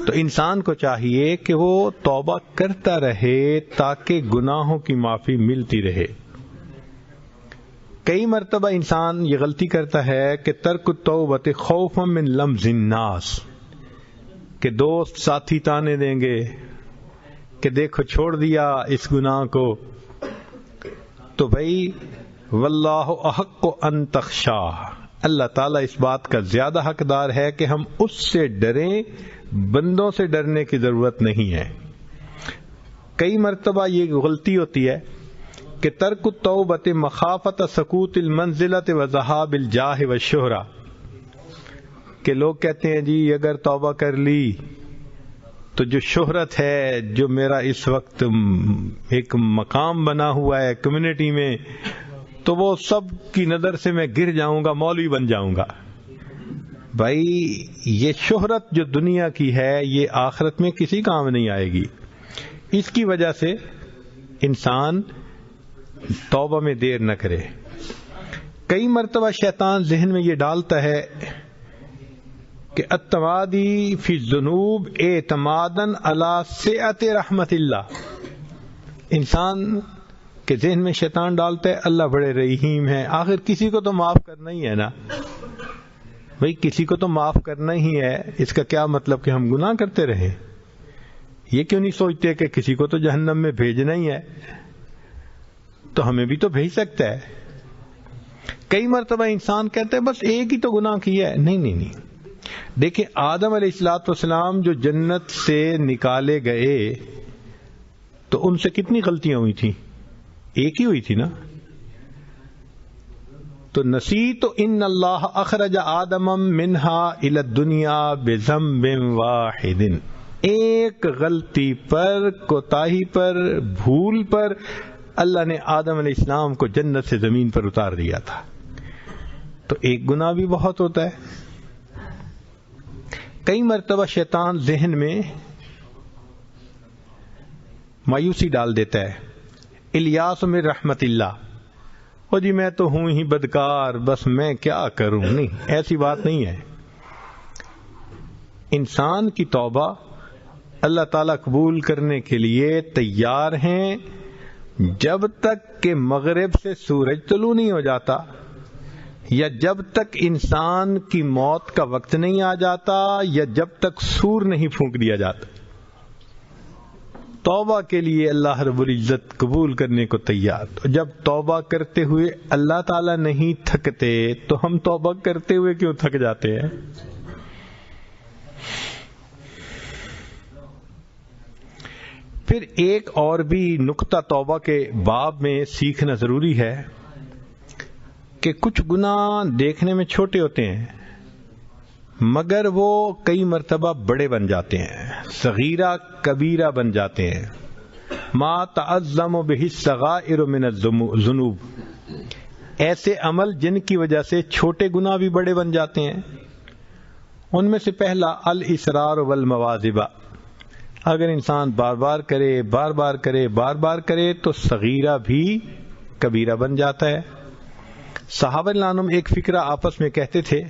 تو انسان کو چاہیے کہ وہ توبہ کرتا رہے تاکہ گناہوں کی معافی ملتی رہے. کئی مرتبہ انسان یہ غلطی کرتا ہے کہ ترک التوبۃ خوفا من لمز الناس، کہ دوست ساتھی تانے دیں گے کہ دیکھو چھوڑ دیا اس گناہ کو. تو بھائی واللہ احق ان تخشاہ، اللہ تعالیٰ اس بات کا زیادہ حقدار ہے کہ ہم اس سے ڈریں، بندوں سے ڈرنے کی ضرورت نہیں ہے. کئی مرتبہ یہ غلطی ہوتی ہے کہ ترک التوبۃ مخافۃ سقوط المنزلۃ وذہاب الجاہ والشہرہ، کہ لوگ کہتے ہیں جی اگر توبہ کر لی تو جو شہرت ہے، جو میرا اس وقت ایک مقام بنا ہوا ہے کمیونٹی میں، تو وہ سب کی نظر سے میں گر جاؤں گا، مولوی بن جاؤں گا۔ بھائی یہ شہرت جو دنیا کی ہے یہ آخرت میں کسی کام نہیں آئے گی۔ اس کی وجہ سے انسان توبہ میں دیر نہ کرے۔ کئی مرتبہ شیطان ذہن میں یہ ڈالتا ہے کہ التمادی فی الذنوب اعتمادا علی سعۃ رحمت اللہ۔ انسان کے ذہن میں شیطان ڈالتا ہے اللہ بڑے رحیم ہے، آخر کسی کو تو معاف کرنا ہی ہے نا۔ بھئی کسی کو تو معاف کرنا ہی ہے، اس کا کیا مطلب کہ ہم گناہ کرتے رہیں؟ یہ کیوں نہیں سوچتے کہ کسی کو تو جہنم میں بھیجنا ہی ہے، تو ہمیں بھی تو بھیج سکتا ہے۔ کئی مرتبہ انسان کہتا ہے بس ایک ہی تو گناہ کیا ہے۔ نہیں، دیکھیں آدم علیہ السلام جو جنت سے نکالے گئے تو ان سے کتنی غلطیاں ہوئی تھیں؟ ایک ہی ہوئی تھی نا۔ تو نسیت ان اللہ اخرج آدم منہا الی الدنیا بذنب واحد، ایک غلطی پر، کوتاہی پر، بھول پر اللہ نے آدم علیہ السلام کو جنت سے زمین پر اتار دیا تھا۔ تو ایک گناہ بھی بہت ہوتا ہے۔ کئی مرتبہ شیطان ذہن میں مایوسی ڈال دیتا ہے، الیاس من رحمت اللہ، او جی میں تو ہوں ہی بدکار، بس میں کیا کروں۔ نہیں، ایسی بات نہیں ہے۔ انسان کی توبہ اللہ تعالیٰ قبول کرنے کے لیے تیار ہیں جب تک کہ مغرب سے سورج طلوع نہیں ہو جاتا، یا جب تک انسان کی موت کا وقت نہیں آ جاتا، یا جب تک سور نہیں پھونک دیا جاتا۔ توبہ کے لیے اللہ رب العزت قبول کرنے کو تیار۔ تو جب توبہ کرتے ہوئے اللہ تعالیٰ نہیں تھکتے تو ہم توبہ کرتے ہوئے کیوں تھک جاتے ہیں؟ پھر ایک اور بھی نقطہ توبہ کے باب میں سیکھنا ضروری ہے کہ کچھ گناہ دیکھنے میں چھوٹے ہوتے ہیں مگر وہ کئی مرتبہ بڑے بن جاتے ہیں، صغیرہ کبیرہ بن جاتے ہیں۔ ما تعظم بہ الصغائر من الذنوب، ایسے عمل جن کی وجہ سے چھوٹے گناہ بھی بڑے بن جاتے ہیں۔ ان میں سے پہلا الاصرار والمواظبہ، اگر انسان بار بار کرے تو صغیرہ بھی کبیرہ بن جاتا ہے۔ صحابہ رضوان ایک فقرہ آپس میں کہتے تھے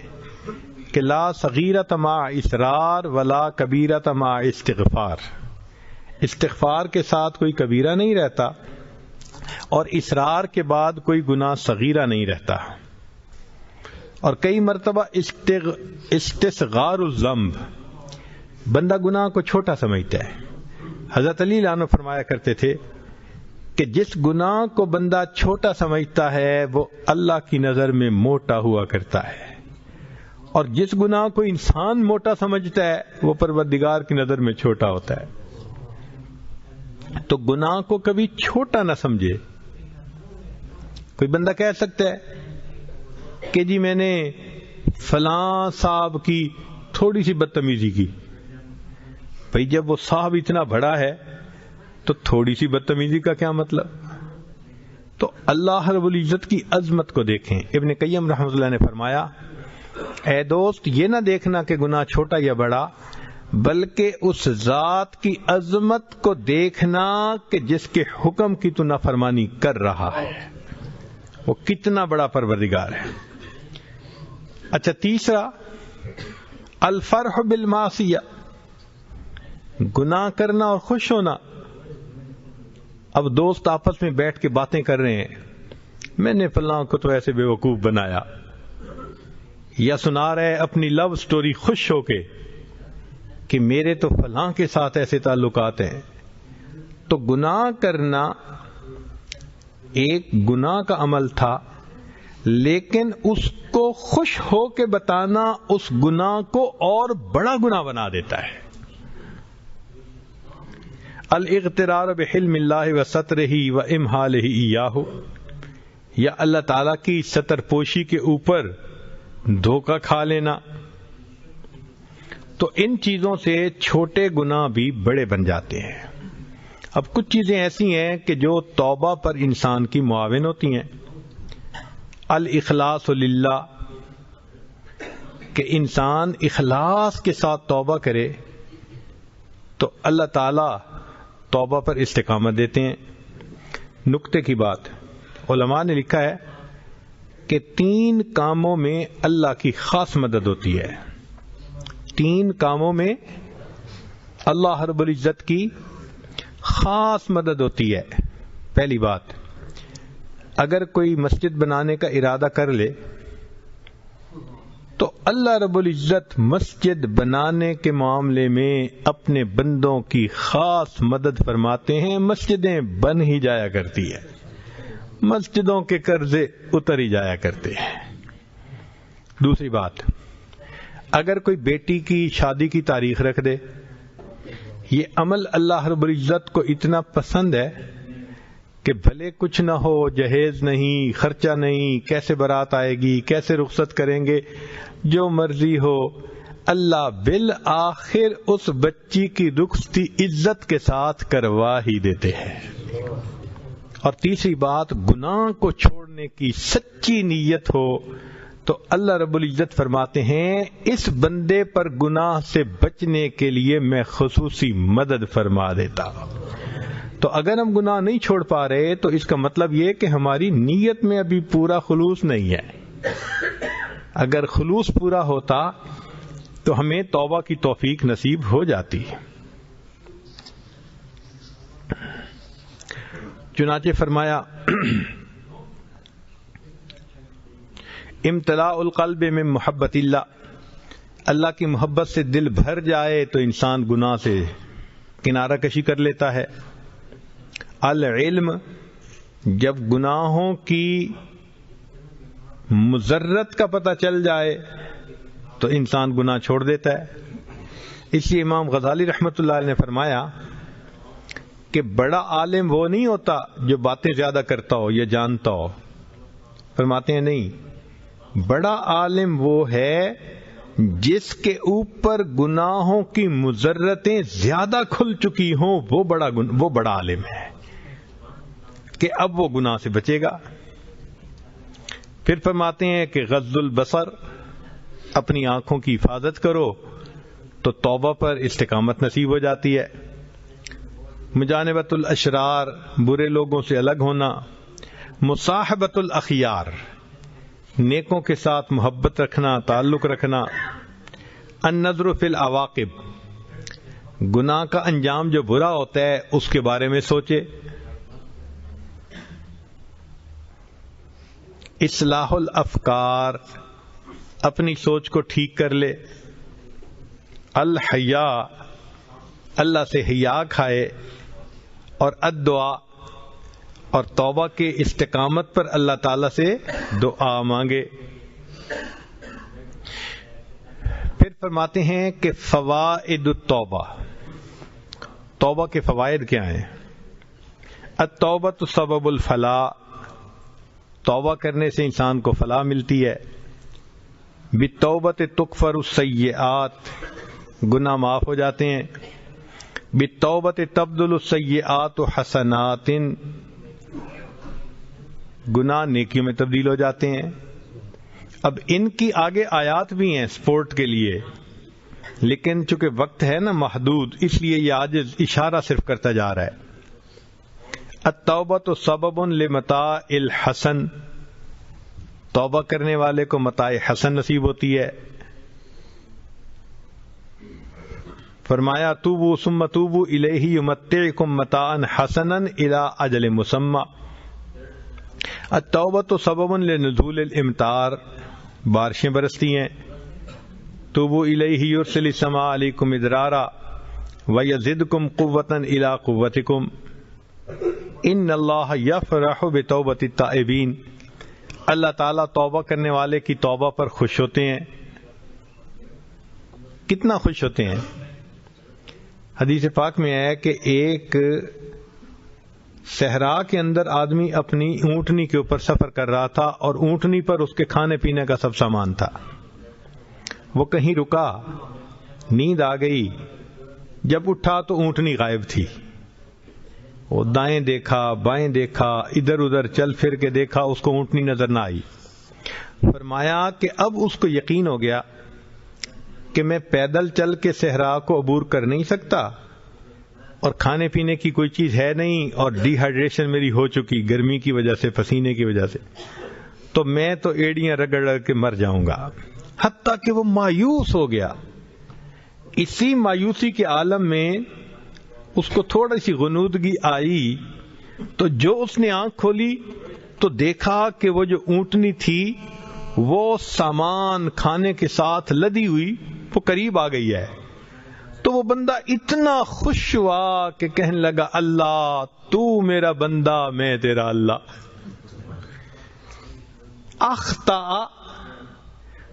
کہ لا صغیرۃ مع اصرار ولا کبیرۃ مع استغفار، استغفار کے ساتھ کوئی کبیرہ نہیں رہتا اور اصرار کے بعد کوئی گناہ صغیرہ نہیں رہتا۔ اور کئی مرتبہ استصغار الذنب، بندہ گناہ کو چھوٹا سمجھتا ہے۔ حضرت علی عنہ فرمایا کرتے تھے کہ جس گناہ کو بندہ چھوٹا سمجھتا ہے وہ اللہ کی نظر میں موٹا ہوا کرتا ہے، اور جس گناہ کو انسان موٹا سمجھتا ہے وہ پروردگار کی نظر میں چھوٹا ہوتا ہے۔ تو گناہ کو کبھی چھوٹا نہ سمجھے۔ کوئی بندہ کہہ سکتا ہے کہ جی میں نے فلاں صاحب کی تھوڑی سی بدتمیزی کی، بھئی جب وہ صاحب اتنا بڑا ہے تو تھوڑی سی بدتمیزی کا کیا مطلب؟ تو اللہ رب العزت کی عظمت کو دیکھیں۔ ابن قیم رحمۃ اللہ نے فرمایا، اے دوست یہ نہ دیکھنا کہ گناہ چھوٹا یا بڑا، بلکہ اس ذات کی عظمت کو دیکھنا کہ جس کے حکم کی تو نافرمانی کر رہا ہے، وہ کتنا بڑا پروردگار ہے۔ اچھا، تیسرا الفرح بالمعصیہ، گناہ کرنا اور خوش ہونا۔ اب دوست آپس میں بیٹھ کے باتیں کر رہے ہیں، میں نے فلاں کو تو ایسے بے وقوف بنایا، یا سنا رہے اپنی لو سٹوری خوش ہو کے کہ میرے تو فلاں کے ساتھ ایسے تعلقات ہیں۔ تو گناہ کرنا ایک گناہ کا عمل تھا، لیکن اس کو خوش ہو کے بتانا اس گناہ کو اور بڑا گناہ بنا دیتا ہے۔ الاغترار بحلم اللہ وسترہ وامہالہ ایاہ، یا اللہ تعالیٰ کی ستر پوشی کے اوپر دھوکہ کھا لینا۔ تو ان چیزوں سے چھوٹے گناہ بھی بڑے بن جاتے ہیں۔ اب کچھ چیزیں ایسی ہیں کہ جو توبہ پر انسان کی معاون ہوتی ہیں۔ الاخلاص للہ، کہ انسان اخلاص کے ساتھ توبہ کرے تو اللہ تعالی توبہ پر استقامت دیتے ہیں۔ نکتے کی بات، علماء نے لکھا ہے کہ 3 کاموں میں اللہ کی خاص مدد ہوتی ہے۔ 3 کاموں میں اللہ رب العزت کی خاص مدد ہوتی ہے۔ پہلی بات، اگر کوئی مسجد بنانے کا ارادہ کر لے تو اللہ رب العزت مسجد بنانے کے معاملے میں اپنے بندوں کی خاص مدد فرماتے ہیں، مسجدیں بن ہی جایا کرتی ہے، مسجدوں کے قرضے اتر ہی جایا کرتے ہیں۔ دوسری بات، اگر کوئی بیٹی کی شادی کی تاریخ رکھ دے، یہ عمل اللہ رب العزت کو اتنا پسند ہے کہ بھلے کچھ نہ ہو، جہیز نہیں، خرچہ نہیں، کیسے بارات آئے گی، کیسے رخصت کریں گے، جو مرضی ہو، اللہ بالآخر اس بچی کی رخصتی عزت کے ساتھ کروا ہی دیتے ہیں۔ اور تیسری بات، گناہ کو چھوڑنے کی سچی نیت ہو تو اللہ رب العزت فرماتے ہیں اس بندے پر گناہ سے بچنے کے لیے میں خصوصی مدد فرما دیتا۔ تو اگر ہم گناہ نہیں چھوڑ پا رہے تو اس کا مطلب یہ کہ ہماری نیت میں ابھی پورا خلوص نہیں ہے۔ اگر خلوص پورا ہوتا تو ہمیں توبہ کی توفیق نصیب ہو جاتی۔ چنانچہ فرمایا امتلاء القلب من محبت اللہ کی محبت سے دل بھر جائے تو انسان گناہ سے کنارہ کشی کر لیتا ہے۔ العلم، جب گناہوں کی مضرت کا پتہ چل جائے تو انسان گناہ چھوڑ دیتا ہے۔ اس لیے امام غزالی رحمۃ اللہ علیہ نے فرمایا کہ بڑا عالم وہ نہیں ہوتا جو باتیں زیادہ کرتا ہو یا جانتا ہو، فرماتے ہیں نہیں، بڑا عالم وہ ہے جس کے اوپر گناہوں کی مضرتیں زیادہ کھل چکی ہوں، وہ بڑا عالم ہے کہ اب وہ گناہ سے بچے گا۔ پھر فرماتے ہیں کہ غض البصر، اپنی آنکھوں کی حفاظت کرو تو توبہ پر استقامت نصیب ہو جاتی ہے۔ مجانبت الاشرار، برے لوگوں سے الگ ہونا۔ مصاحبت الاخیار، نیکوں کے ساتھ محبت رکھنا، تعلق رکھنا۔ النظر فی العواقب، گناہ کا انجام جو برا ہوتا ہے اس کے بارے میں سوچے۔ اصلاح الافکار، اپنی سوچ کو ٹھیک کر لے۔ الحیاء، اللہ سے حیا کھائے۔ اور الدعا، اور توبہ کے استقامت پر اللہ تعالی سے دعا مانگے۔ پھر فرماتے ہیں کہ فوائد التوبہ، توبہ کے فوائد کیا ہیں؟ التوبۃ سبب الفلاح، توبہ کرنے سے انسان کو فلاح ملتی ہے۔ بالتوبۃ تکفر السیئات، گناہ معاف ہو جاتے ہیں۔ بالتوبۃ تبدل السیئات حسنات، گناہ نیکیوں میں تبدیل ہو جاتے ہیں۔ اب ان کی آگے آیات بھی ہیں سپورٹ کے لیے، لیکن چونکہ وقت ہے نا محدود، اس لیے یہ آج اشارہ صرف کرتا جا رہا ہے۔ التوبۃ سبب لمتاع الحسن، توبہ کرنے والے کو متاع حسن نصیب ہوتی ہے۔ فرمایا توبوا ثم توبوا الیہ یمتعکم متاعا حسنا الی اجل مسمى۔ التوبۃ سبب لنزول الامطار، بارشیں برستی ہیں۔ توبوا الیہ یرسل السماء علیکم مدرارا ویزدکم قوة الی قوتکم ان اللہ یفرح بتوبۃ التائبین، اللہ تعالیٰ توبہ کرنے والے کی توبہ پر خوش ہوتے ہیں۔ کتنا خوش ہوتے ہیں؟ حدیث پاک میں ہے کہ ایک صحرا کے اندر آدمی اپنی اونٹنی کے اوپر سفر کر رہا تھا اور اونٹنی پر اس کے کھانے پینے کا سب سامان تھا۔ وہ کہیں رکا، نیند آ گئی، جب اٹھا تو اونٹنی غائب تھی۔ وہ دائیں دیکھا، بائیں دیکھا، ادھر ادھر چل پھر کے دیکھا، اس کو اونٹنی نظر نہ آئی۔ فرمایا کہ اب اس کو یقین ہو گیا کہ میں پیدل چل کے صحرا کو عبور کر نہیں سکتا، اور کھانے پینے کی کوئی چیز ہے نہیں، اور ڈی ہائیڈریشن میری ہو چکی گرمی کی وجہ سے، پسینے کی وجہ سے، تو میں تو ایڑیاں رگڑ رگڑ کے مر جاؤں گا. حتیٰ کہ وہ مایوس ہو گیا. اسی مایوسی کے عالم میں اس کو تھوڑی سی غنودگی آئی، تو جو اس نے آنکھ کھولی تو دیکھا کہ وہ جو اونٹنی تھی وہ سامان کھانے کے ساتھ لدی ہوئی وہ قریب آ گئی ہے. تو وہ بندہ اتنا خوش ہوا کہ کہنے لگا اللہ تو میرا بندہ میں تیرا اللہ. اخطا،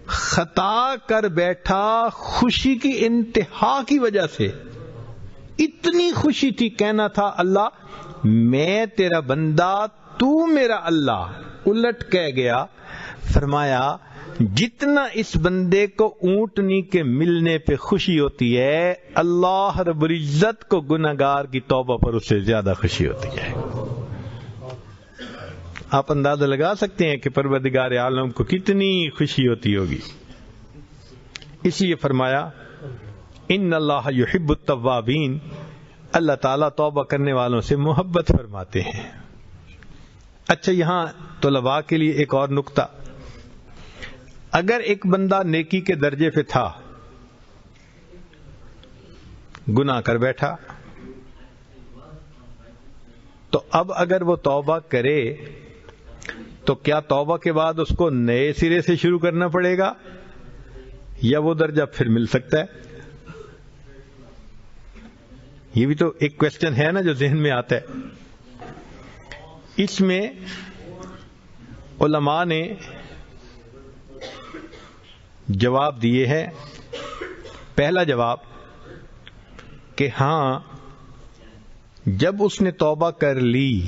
خطا کر بیٹھا خوشی کی انتہا کی وجہ سے. اتنی خوشی تھی، کہنا تھا اللہ میں تیرا بندہ تو میرا اللہ. الٹ کہہ گیا. فرمایا جتنا اس بندے کو اونٹنی کے ملنے پہ خوشی ہوتی ہے، اللہ رب العزت کو گناہگار کی توبہ پر اس سے زیادہ خوشی ہوتی ہے. آپ اندازہ لگا سکتے ہیں کہ پروردگار عالم کو کتنی خوشی ہوتی ہوگی. اس لیے فرمایا ان اللہ یحب التوابین، اللہ تعالیٰ توبہ کرنے والوں سے محبت فرماتے ہیں. اچھا، یہاں طلباء کے لیے ایک اور نکتہ. اگر ایک بندہ نیکی کے درجے پہ تھا، گناہ کر بیٹھا، تو اب اگر وہ توبہ کرے تو کیا توبہ کے بعد اس کو نئے سرے سے شروع کرنا پڑے گا یا وہ درجہ پھر مل سکتا ہے؟ یہ بھی تو ایک کوشچن ہے نا جو ذہن میں آتا ہے. اس میں علماء نے جواب دیے ہیں. پہلا جواب کہ ہاں، جب اس نے توبہ کر لی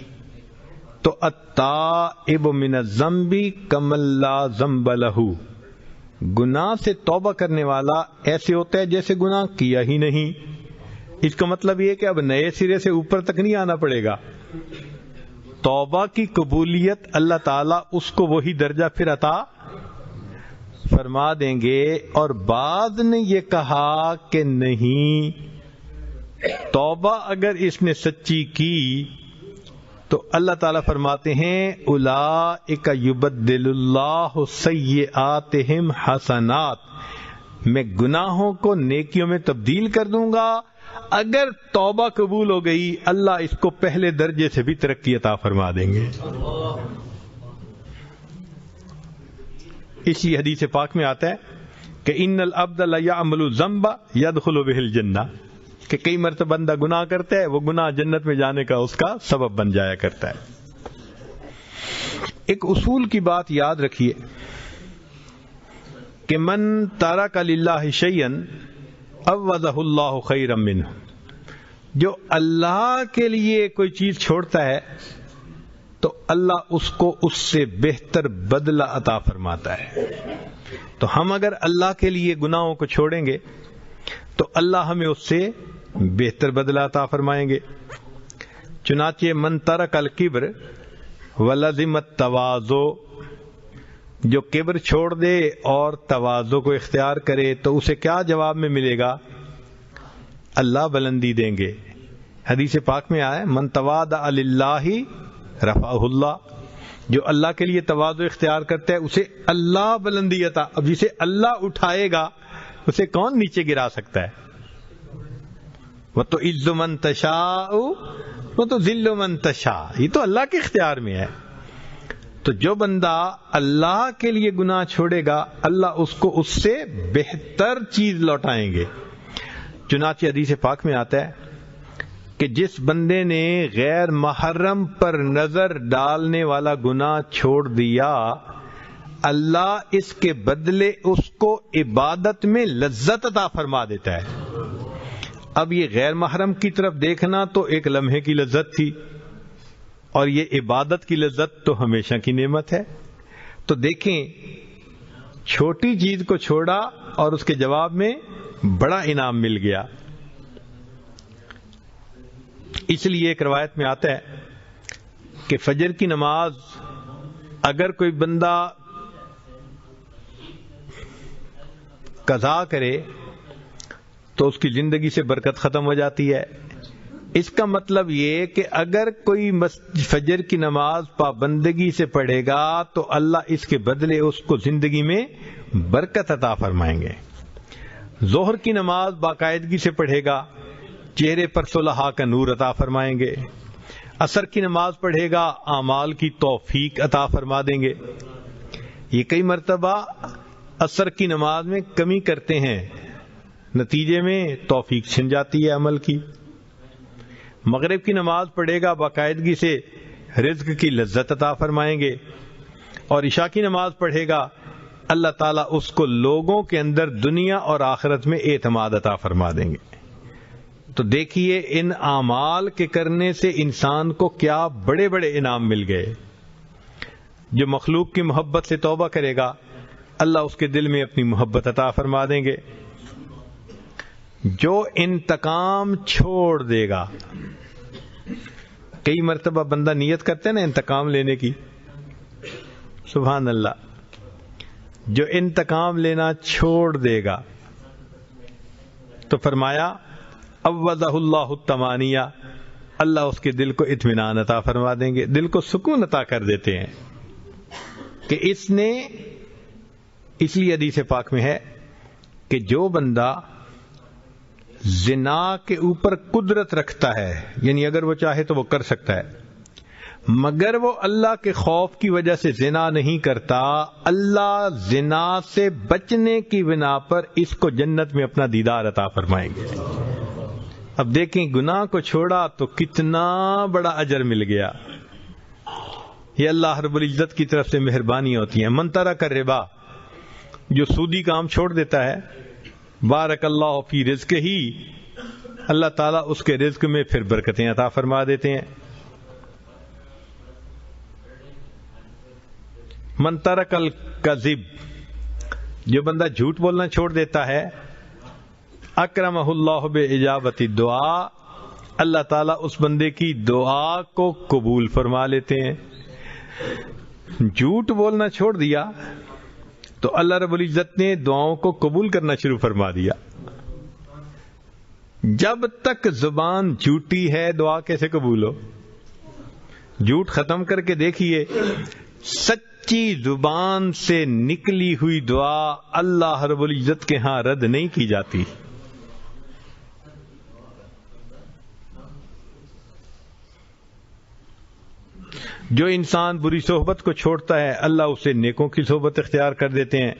تو التائب من الذنب کمن لا ذنب لہ، گناہ سے توبہ کرنے والا ایسے ہوتا ہے جیسے گناہ کیا ہی نہیں. اس کا مطلب یہ کہ اب نئے سرے سے اوپر تک نہیں آنا پڑے گا. توبہ کی قبولیت اللہ تعالیٰ اس کو وہی درجہ پھر عطا فرما دیں گے. اور بعض نے یہ کہا کہ نہیں، توبہ اگر اس نے سچی کی تو اللہ تعالیٰ فرماتے ہیں اولئک یبدل اللہ سیئاتہم حسنات، میں گناہوں کو نیکیوں میں تبدیل کر دوں گا. اگر توبہ قبول ہو گئی اللہ اس کو پہلے درجے سے بھی ترقی عطا فرما دیں گے. اسی حدیث پاک میں آتا ہے کہ ان العبد لیعمل الذنب یدخل بہ الجنہ، کہ کئی مرتبہ بندہ گناہ کرتا ہے، وہ گناہ جنت میں جانے کا اس کا سبب بن جایا کرتا ہے. ایک اصول کی بات یاد رکھیے کہ من ترک للہ شیئا عوضہ اللہ خیرا منہ، جو اللہ کے لیے کوئی چیز چھوڑتا ہے تو اللہ اس کو اس سے بہتر بدلہ عطا فرماتا ہے. تو ہم اگر اللہ کے لیے گناہوں کو چھوڑیں گے تو اللہ ہمیں اس سے بہتر بدلہ عطا فرمائیں گے. چنانچہ من ترک الکبر ولزم التواضع، جو کبر چھوڑ دے اور تواضع کو اختیار کرے تو اسے کیا جواب میں ملے گا؟ اللہ بلندی دیں گے. حدیث پاک میں آیا من تواضع للہ رفعہ اللہ، جو اللہ کے لیے تواضع اختیار کرتا ہے اسے اللہ بلندی عطا. اب جسے اللہ اٹھائے گا اسے کون نیچے گرا سکتا ہے؟ وَتُعِزُّ مَن تَشَاءُ وَتُذِلُّ مَن تَشَاءُ، یہ تو اللہ کے اختیار میں ہے. تو جو بندہ اللہ کے لیے گناہ چھوڑے گا اللہ اس کو اس سے بہتر چیز لوٹائیں گے. چنانچہ حدیث پاک میں آتا ہے کہ جس بندے نے غیر محرم پر نظر ڈالنے والا گناہ چھوڑ دیا اللہ اس کے بدلے اس کو عبادت میں لذت عطا فرما دیتا ہے. اب یہ غیر محرم کی طرف دیکھنا تو ایک لمحے کی لذت تھی، اور یہ عبادت کی لذت تو ہمیشہ کی نعمت ہے. تو دیکھیں، چھوٹی چیز کو چھوڑا اور اس کے جواب میں بڑا انعام مل گیا. اس لیے ایک روایت میں آتا ہے کہ فجر کی نماز اگر کوئی بندہ قضا کرے تو اس کی زندگی سے برکت ختم ہو جاتی ہے۔ اس کا مطلب یہ کہ اگر کوئی فجر کی نماز پابندگی سے پڑھے گا تو اللہ اس کے بدلے اس کو زندگی میں برکت عطا فرمائیں گے۔ ظہر کی نماز باقاعدگی سے پڑھے گا، چہرے پر صلحاء کا نور عطا فرمائیں گے۔ عصر کی نماز پڑھے گا، اعمال کی توفیق عطا فرما دیں گے۔ یہ کئی مرتبہ عصر کی نماز میں کمی کرتے ہیں، نتیجے میں توفیق چھن جاتی ہے عمل کی۔ مغرب کی نماز پڑھے گا، باقاعدگی سے رزق کی لذت عطا فرمائیں گے، اور عشاء کی نماز پڑھے گا، اللہ تعالیٰ اس کو لوگوں کے اندر دنیا اور آخرت میں اعتماد عطا فرما دیں گے۔ تو دیکھیے ان اعمال کے کرنے سے انسان کو کیا بڑے بڑے انعام مل گئے۔ جو مخلوق کی محبت سے توبہ کرے گا، اللہ اس کے دل میں اپنی محبت عطا فرما دیں گے۔ جو انتقام چھوڑ دے گا، کئی مرتبہ بندہ نیت کرتے ہیں نا انتقام لینے کی، سبحان اللہ، جو انتقام لینا چھوڑ دے گا تو فرمایا عوضہ اللہ الطمانیہ، اللہ اس کے دل کو اطمینان عطا فرما دیں گے، دل کو سکون عطا کر دیتے ہیں کہ اس نے، اس لیے حدیث پاک میں ہے کہ جو بندہ زنا کے اوپر قدرت رکھتا ہے، یعنی اگر وہ چاہے تو وہ کر سکتا ہے، مگر وہ اللہ کے خوف کی وجہ سے زنا نہیں کرتا، اللہ زنا سے بچنے کی بنا پر اس کو جنت میں اپنا دیدار عطا فرمائیں گے۔ اب دیکھیں گناہ کو چھوڑا تو کتنا بڑا اجر مل گیا۔ یہ اللہ رب العزت کی طرف سے مہربانی ہوتی ہے۔ من ترک الربا، جو سودی کام چھوڑ دیتا ہے، بارک اللہ فی رزق ہی، اللہ تعالیٰ اس کے رزق میں پھر برکتیں عطا فرما دیتے ہیں۔ من ترک الکذب، جو بندہ جھوٹ بولنا چھوڑ دیتا ہے، اکرمہ اللہ باجابت الدعاء، اللہ تعالیٰ اس بندے کی دعا کو قبول فرما لیتے ہیں۔ جھوٹ بولنا چھوڑ دیا تو اللہ رب العزت نے دعاؤں کو قبول کرنا شروع فرما دیا۔ جب تک زبان جھوٹی ہے دعا کیسے قبول ہو؟ جھوٹ ختم کر کے دیکھیے، سچی زبان سے نکلی ہوئی دعا اللہ رب العزت کے ہاں رد نہیں کی جاتی۔ جو انسان بری صحبت کو چھوڑتا ہے، اللہ اسے نیکوں کی صحبت اختیار کر دیتے ہیں۔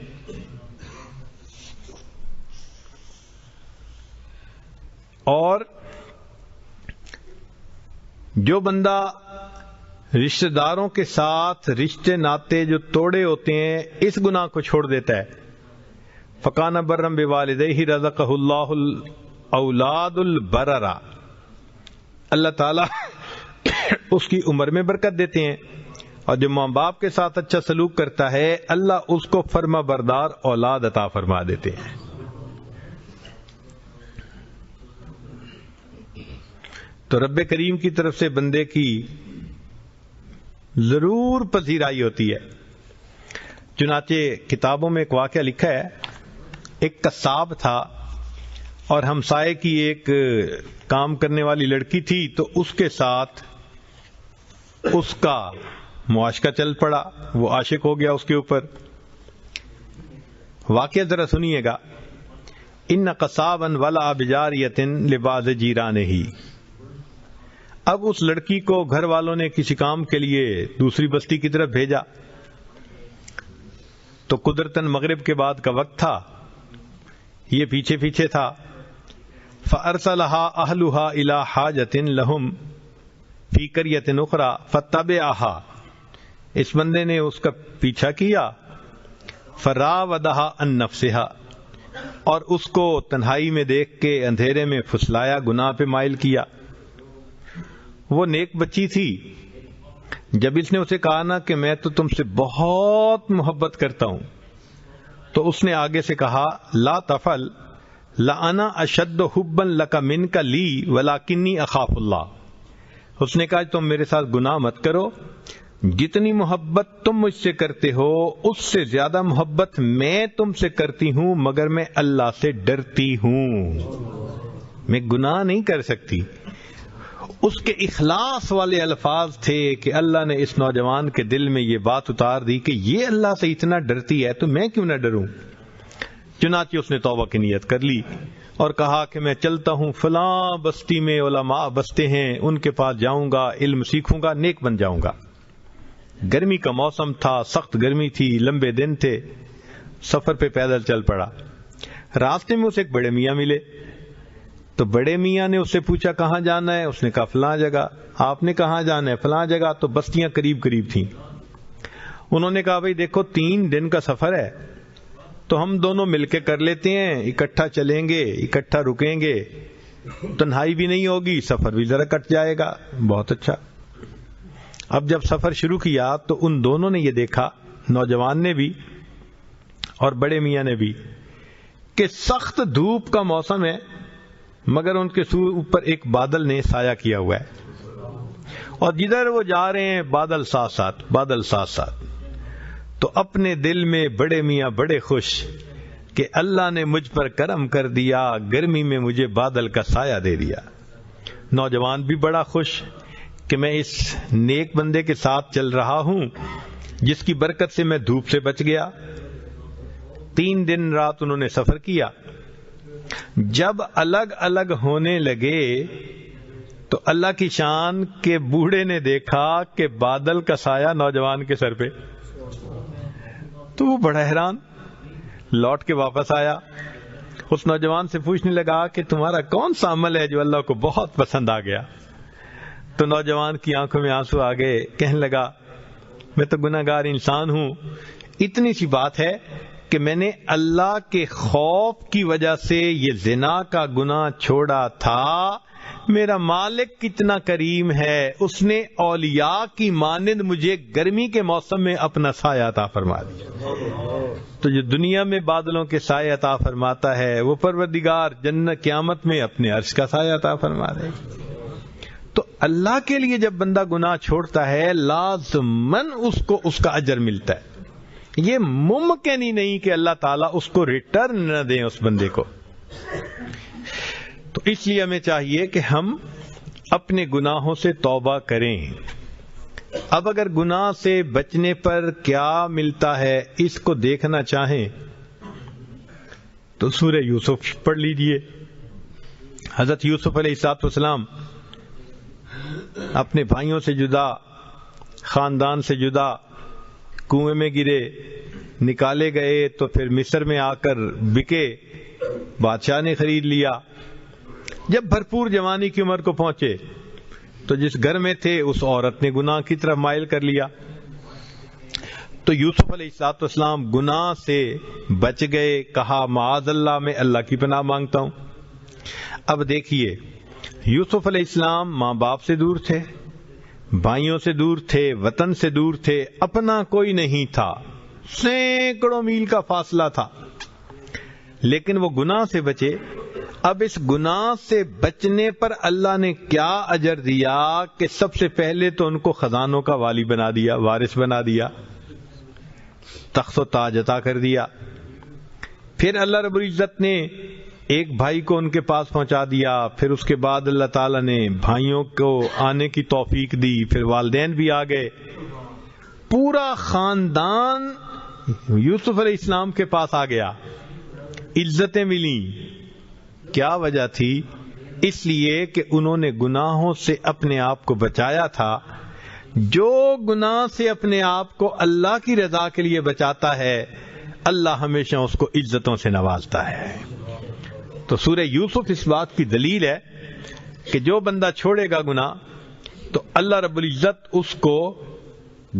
اور جو بندہ رشتہ داروں کے ساتھ رشتے ناتے جو توڑے ہوتے ہیں، اس گناہ کو چھوڑ دیتا ہے، فکان برم بوالدیہ رزقہ اللہ الاولاد البررا، اللہ تعالیٰ اس کی عمر میں برکت دیتے ہیں، اور جو ماں باپ کے ساتھ اچھا سلوک کرتا ہے، اللہ اس کو فرما بردار اولاد عطا فرما دیتے ہیں۔ تو رب کریم کی طرف سے بندے کی ضرور پذیرائی ہوتی ہے۔ چنانچہ کتابوں میں ایک واقعہ لکھا ہے، ایک قصاب تھا اور ہمسائے کی ایک کام کرنے والی لڑکی تھی، تو اس کے ساتھ اس کا معاشقہ چل پڑا، وہ عاشق ہو گیا اس کے اوپر۔ واقعہ ذرا سنیے گا۔ ان قصابا ولا بجاریۃ لبعض جیرانہ، اب اس لڑکی کو گھر والوں نے کسی کام کے لیے دوسری بستی کی طرف بھیجا، تو قدرتاً مغرب کے بعد کا وقت تھا، یہ پیچھے پیچھے تھا۔ فارسلها اهلها الى حاجة لهم فی قریۃ اخری فتبعها، اس بندے نے اس کا پیچھا کیا، فراودها عن نفسها، اور اس کو تنہائی میں دیکھ کے اندھیرے میں پھسلایا، گناہ پہ مائل کیا۔ وہ نیک بچی تھی، جب اس نے اسے کہا نا کہ میں تو تم سے بہت محبت کرتا ہوں، تو اس نے آگے سے کہا لا تفعل لأنا اشد حبا لک منک لی ولکنی اخاف اللہ، اس نے کہا تم میرے ساتھ گناہ مت کرو، جتنی محبت تم مجھ سے کرتے ہو اس سے زیادہ محبت میں تم سے کرتی ہوں، مگر میں اللہ سے ڈرتی ہوں، میں گناہ نہیں کر سکتی۔ اس کے اخلاص والے الفاظ تھے کہ اللہ نے اس نوجوان کے دل میں یہ بات اتار دی کہ یہ اللہ سے اتنا ڈرتی ہے تو میں کیوں نہ ڈروں۔ چنانچہ اس نے توبہ کی نیت کر لی اور کہا کہ میں چلتا ہوں، فلاں بستی میں علماء بستے ہیں، ان کے پاس جاؤں گا، علم سیکھوں گا، نیک بن جاؤں گا۔ گرمی کا موسم تھا، سخت گرمی تھی، لمبے دن تھے، سفر پہ پیدل چل پڑا۔ راستے میں اسے ایک بڑے میاں ملے، تو بڑے میاں نے اس سے پوچھا کہاں جانا ہے؟ اس نے کہا فلاں جگہ۔ آپ نے کہاں جانا ہے؟ فلاں جگہ۔ تو بستیاں قریب قریب تھیں۔ انہوں نے کہا بھئی دیکھو 3 دن کا سفر ہے، تو ہم دونوں مل کے کر لیتے ہیں، اکٹھا چلیں گے، اکٹھا رکیں گے، تنہائی بھی نہیں ہوگی، سفر بھی ذرا کٹ جائے گا۔ بہت اچھا۔ اب جب سفر شروع کیا تو ان دونوں نے یہ دیکھا، نوجوان نے بھی اور بڑے میاں نے بھی، کہ سخت دھوپ کا موسم ہے مگر ان کے اوپر ایک بادل نے سایہ کیا ہوا ہے، اور جدھر وہ جا رہے ہیں بادل ساتھ ساتھ، بادل ساتھ ساتھ۔ تو اپنے دل میں بڑے میاں بڑے خوش کہ اللہ نے مجھ پر کرم کر دیا، گرمی میں مجھے بادل کا سایہ دے دیا۔ نوجوان بھی بڑا خوش کہ میں اس نیک بندے کے ساتھ چل رہا ہوں جس کی برکت سے میں دھوپ سے بچ گیا۔ 3 دن رات انہوں نے سفر کیا۔ جب الگ الگ ہونے لگے تو اللہ کی شان کے بوڑھے نے دیکھا کہ بادل کا سایہ نوجوان کے سر پہ، تو وہ بڑا حیران، لوٹ کے واپس آیا، اس نوجوان سے پوچھنے لگا کہ تمہارا کون سا عمل ہے جو اللہ کو بہت پسند آ گیا؟ تو نوجوان کی آنکھوں میں آنسو آ گئے، کہنے لگا میں تو گناہ گار انسان ہوں، اتنی سی بات ہے کہ میں نے اللہ کے خوف کی وجہ سے یہ زنا کا گناہ چھوڑا تھا۔ میرا مالک کتنا کریم ہے، اس نے اولیاء کی مانند مجھے گرمی کے موسم میں اپنا سایہ عطا فرما دیا۔ تو جو دنیا میں بادلوں کے سایہ عطا فرماتا ہے وہ پروردگار جنت قیامت میں اپنے عرش کا سایہ عطا فرما دے۔ تو اللہ کے لیے جب بندہ گناہ چھوڑتا ہے لازماً اس کو اس کا اجر ملتا ہے۔ یہ ممکن ہی نہیں کہ اللہ تعالیٰ اس کو ریٹرن نہ دیں اس بندے کو۔ تو اس لیے ہمیں چاہیے کہ ہم اپنے گناہوں سے توبہ کریں۔ اب اگر گناہ سے بچنے پر کیا ملتا ہے اس کو دیکھنا چاہیں تو سورہ یوسف پڑھ لیجئے۔ حضرت یوسف علیہ السلام اپنے بھائیوں سے جدا، خاندان سے جدا، کنویں میں گرے، نکالے گئے تو پھر مصر میں آ کر بکے، بادشاہ نے خرید لیا۔ جب بھرپور جوانی کی عمر کو پہنچے تو جس گھر میں تھے اس عورت نے گناہ کی طرف مائل کر لیا۔ تو یوسف علیہ السلام گناہ سے بچ گئے، کہا معاذ اللہ، میں اللہ کی پناہ مانگتا ہوں۔ اب دیکھیے، یوسف علیہ السلام ماں باپ سے دور تھے، بھائیوں سے دور تھے، وطن سے دور تھے، اپنا کوئی نہیں تھا، سینکڑوں میل کا فاصلہ تھا، لیکن وہ گناہ سے بچے۔ اب اس گناہ سے بچنے پر اللہ نے کیا اجر دیا کہ سب سے پہلے تو ان کو خزانوں کا والی بنا دیا، وارث بنا دیا، تخت و تاج عطا کر دیا۔ پھر اللہ رب العزت نے ایک بھائی کو ان کے پاس پہنچا دیا، پھر اس کے بعد اللہ تعالیٰ نے بھائیوں کو آنے کی توفیق دی، پھر والدین بھی آ گئے، پورا خاندان یوسف علیہ السلام کے پاس آ گیا، عزتیں ملیں۔ کیا وجہ تھی؟ اس لیے کہ انہوں نے گناہوں سے اپنے آپ کو بچایا تھا۔ جو گناہ سے اپنے آپ کو اللہ کی رضا کے لیے بچاتا ہے اللہ ہمیشہ اس کو عزتوں سے نوازتا ہے۔ تو سورہ یوسف اس بات کی دلیل ہے کہ جو بندہ چھوڑے گا گناہ تو اللہ رب العزت اس کو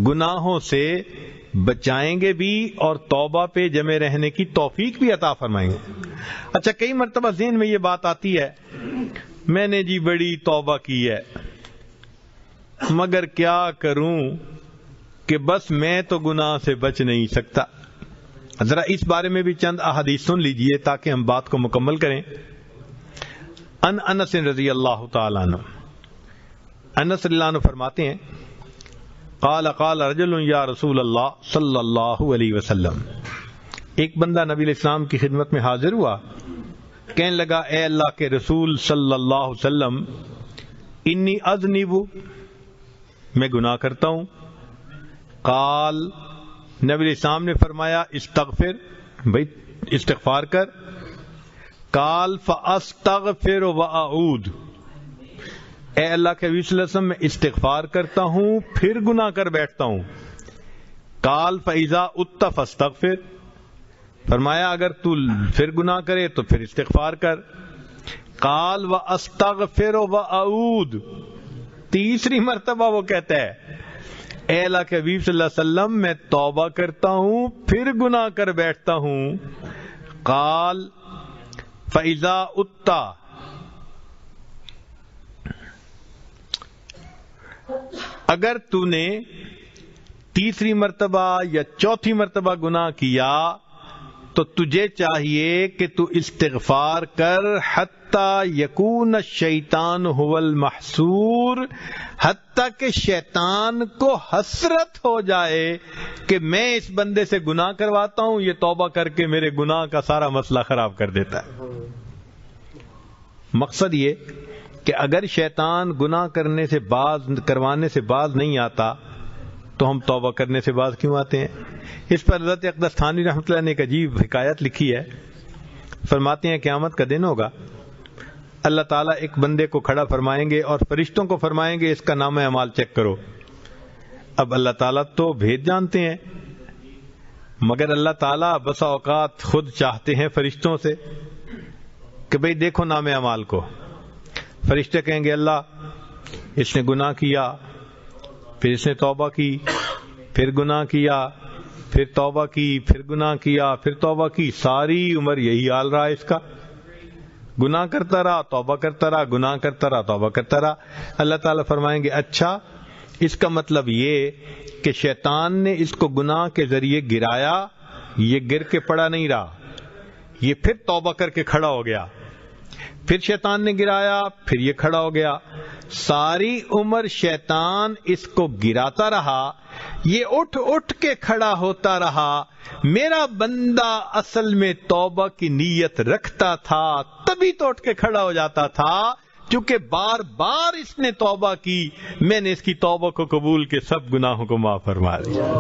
گناہوں سے بچائیں گے بھی اور توبہ پہ جمے رہنے کی توفیق بھی عطا فرمائیں گے۔ اچھا، کئی مرتبہ ذہن میں یہ بات آتی ہے، میں نے جی بڑی توبہ کی ہے مگر کیا کروں کہ بس میں تو گناہ سے بچ نہیں سکتا۔ ذرا اس بارے میں بھی چند احادیث سن لیجئے تاکہ ہم بات کو مکمل کریں۔ انس رضی اللہ تعالیٰ عنہ، انس رضی اللہ عنہ فرماتے ہیں قال قال رجل یا رسول اللہ صلی اللہ علیہ وسلم، ایک بندہ نبی علیہ السلام کی خدمت میں حاضر ہوا، کہنے لگا اے اللہ کے رسول صلی اللہ علیہ وسلم، انی اذنب، میں گناہ کرتا ہوں۔ قال، نبی علیہ السلام نے فرمایا استغفر، بھائی استغفار کر۔ قال فاستغفر واعود، اے اللہ کے نبی صلی اللہ علیہ وسلم میں استغفار کرتا ہوں پھر گناہ کر بیٹھتا ہوں۔ قال فاذا عدت فاستغفر، فرمایا اگر تو پھر گناہ کرے تو پھر استغفار کر۔ قال واستغفر واعود، تیسری مرتبہ وہ کہتا ہے اے اللہ کے حبیب صلی اللہ علیہ وسلم میں توبہ کرتا ہوں پھر گناہ کر بیٹھتا ہوں۔ قال فاذا عدت، اگر تو نے تیسری مرتبہ یا چوتھی مرتبہ گناہ کیا تو تجھے چاہیے کہ تو استغفار کر حتی یکون الشیطان هو المحسور، حتیٰ کہ شیطان کو حسرت ہو جائے کہ میں اس بندے سے گناہ کرواتا ہوں، یہ توبہ کر کے میرے گناہ کا سارا مسئلہ خراب کر دیتا ہے۔ مقصد یہ کہ اگر شیطان گناہ کروانے سے باز نہیں آتا تو ہم توبہ کرنے سے باز کیوں آتے ہیں؟ اس پر حضرت اقدس تھانوی رحمۃ اللہ نے ایک عجیب حکایت لکھی ہے۔ فرماتے ہیں قیامت کا دن ہوگا، اللہ تعالیٰ ایک بندے کو کھڑا فرمائیں گے اور فرشتوں کو فرمائیں گے اس کا نام اعمال چیک کرو۔ اب اللہ تعالیٰ تو بھید جانتے ہیں، مگر اللہ تعالیٰ بسا اوقات خود چاہتے ہیں فرشتوں سے کہ بھئی دیکھو نام اعمال کو۔ فرشتے کہیں گے اللہ اس نے گناہ کیا، پھر اس نے توبہ کی، پھر گناہ کیا، پھر توبہ کی، پھر گناہ کیا، پھر توبہ کی، ساری عمر یہی حال رہا اس کا، گناہ کرتا رہا توبہ کرتا رہا، گناہ کرتا رہا توبہ کرتا رہا۔ اللہ تعالیٰ فرمائیں گے اچھا اس کا مطلب یہ کہ شیطان نے اس کو گناہ کے ذریعے گرایا، یہ گر کے پڑا نہیں رہا، یہ پھر توبہ کر کے کھڑا ہو گیا، پھر شیطان نے گرایا، پھر یہ کھڑا ہو گیا، ساری عمر شیطان اس کو گراتا رہا، یہ اٹھ اٹھ کے کھڑا ہوتا رہا۔ میرا بندہ اصل میں توبہ کی نیت رکھتا تھا تبھی تو اٹھ کے کھڑا ہو جاتا تھا، چونکہ بار بار اس نے توبہ کی، میں نے اس کی توبہ کو قبول کے سب گناہوں کو معاف فرما دیا۔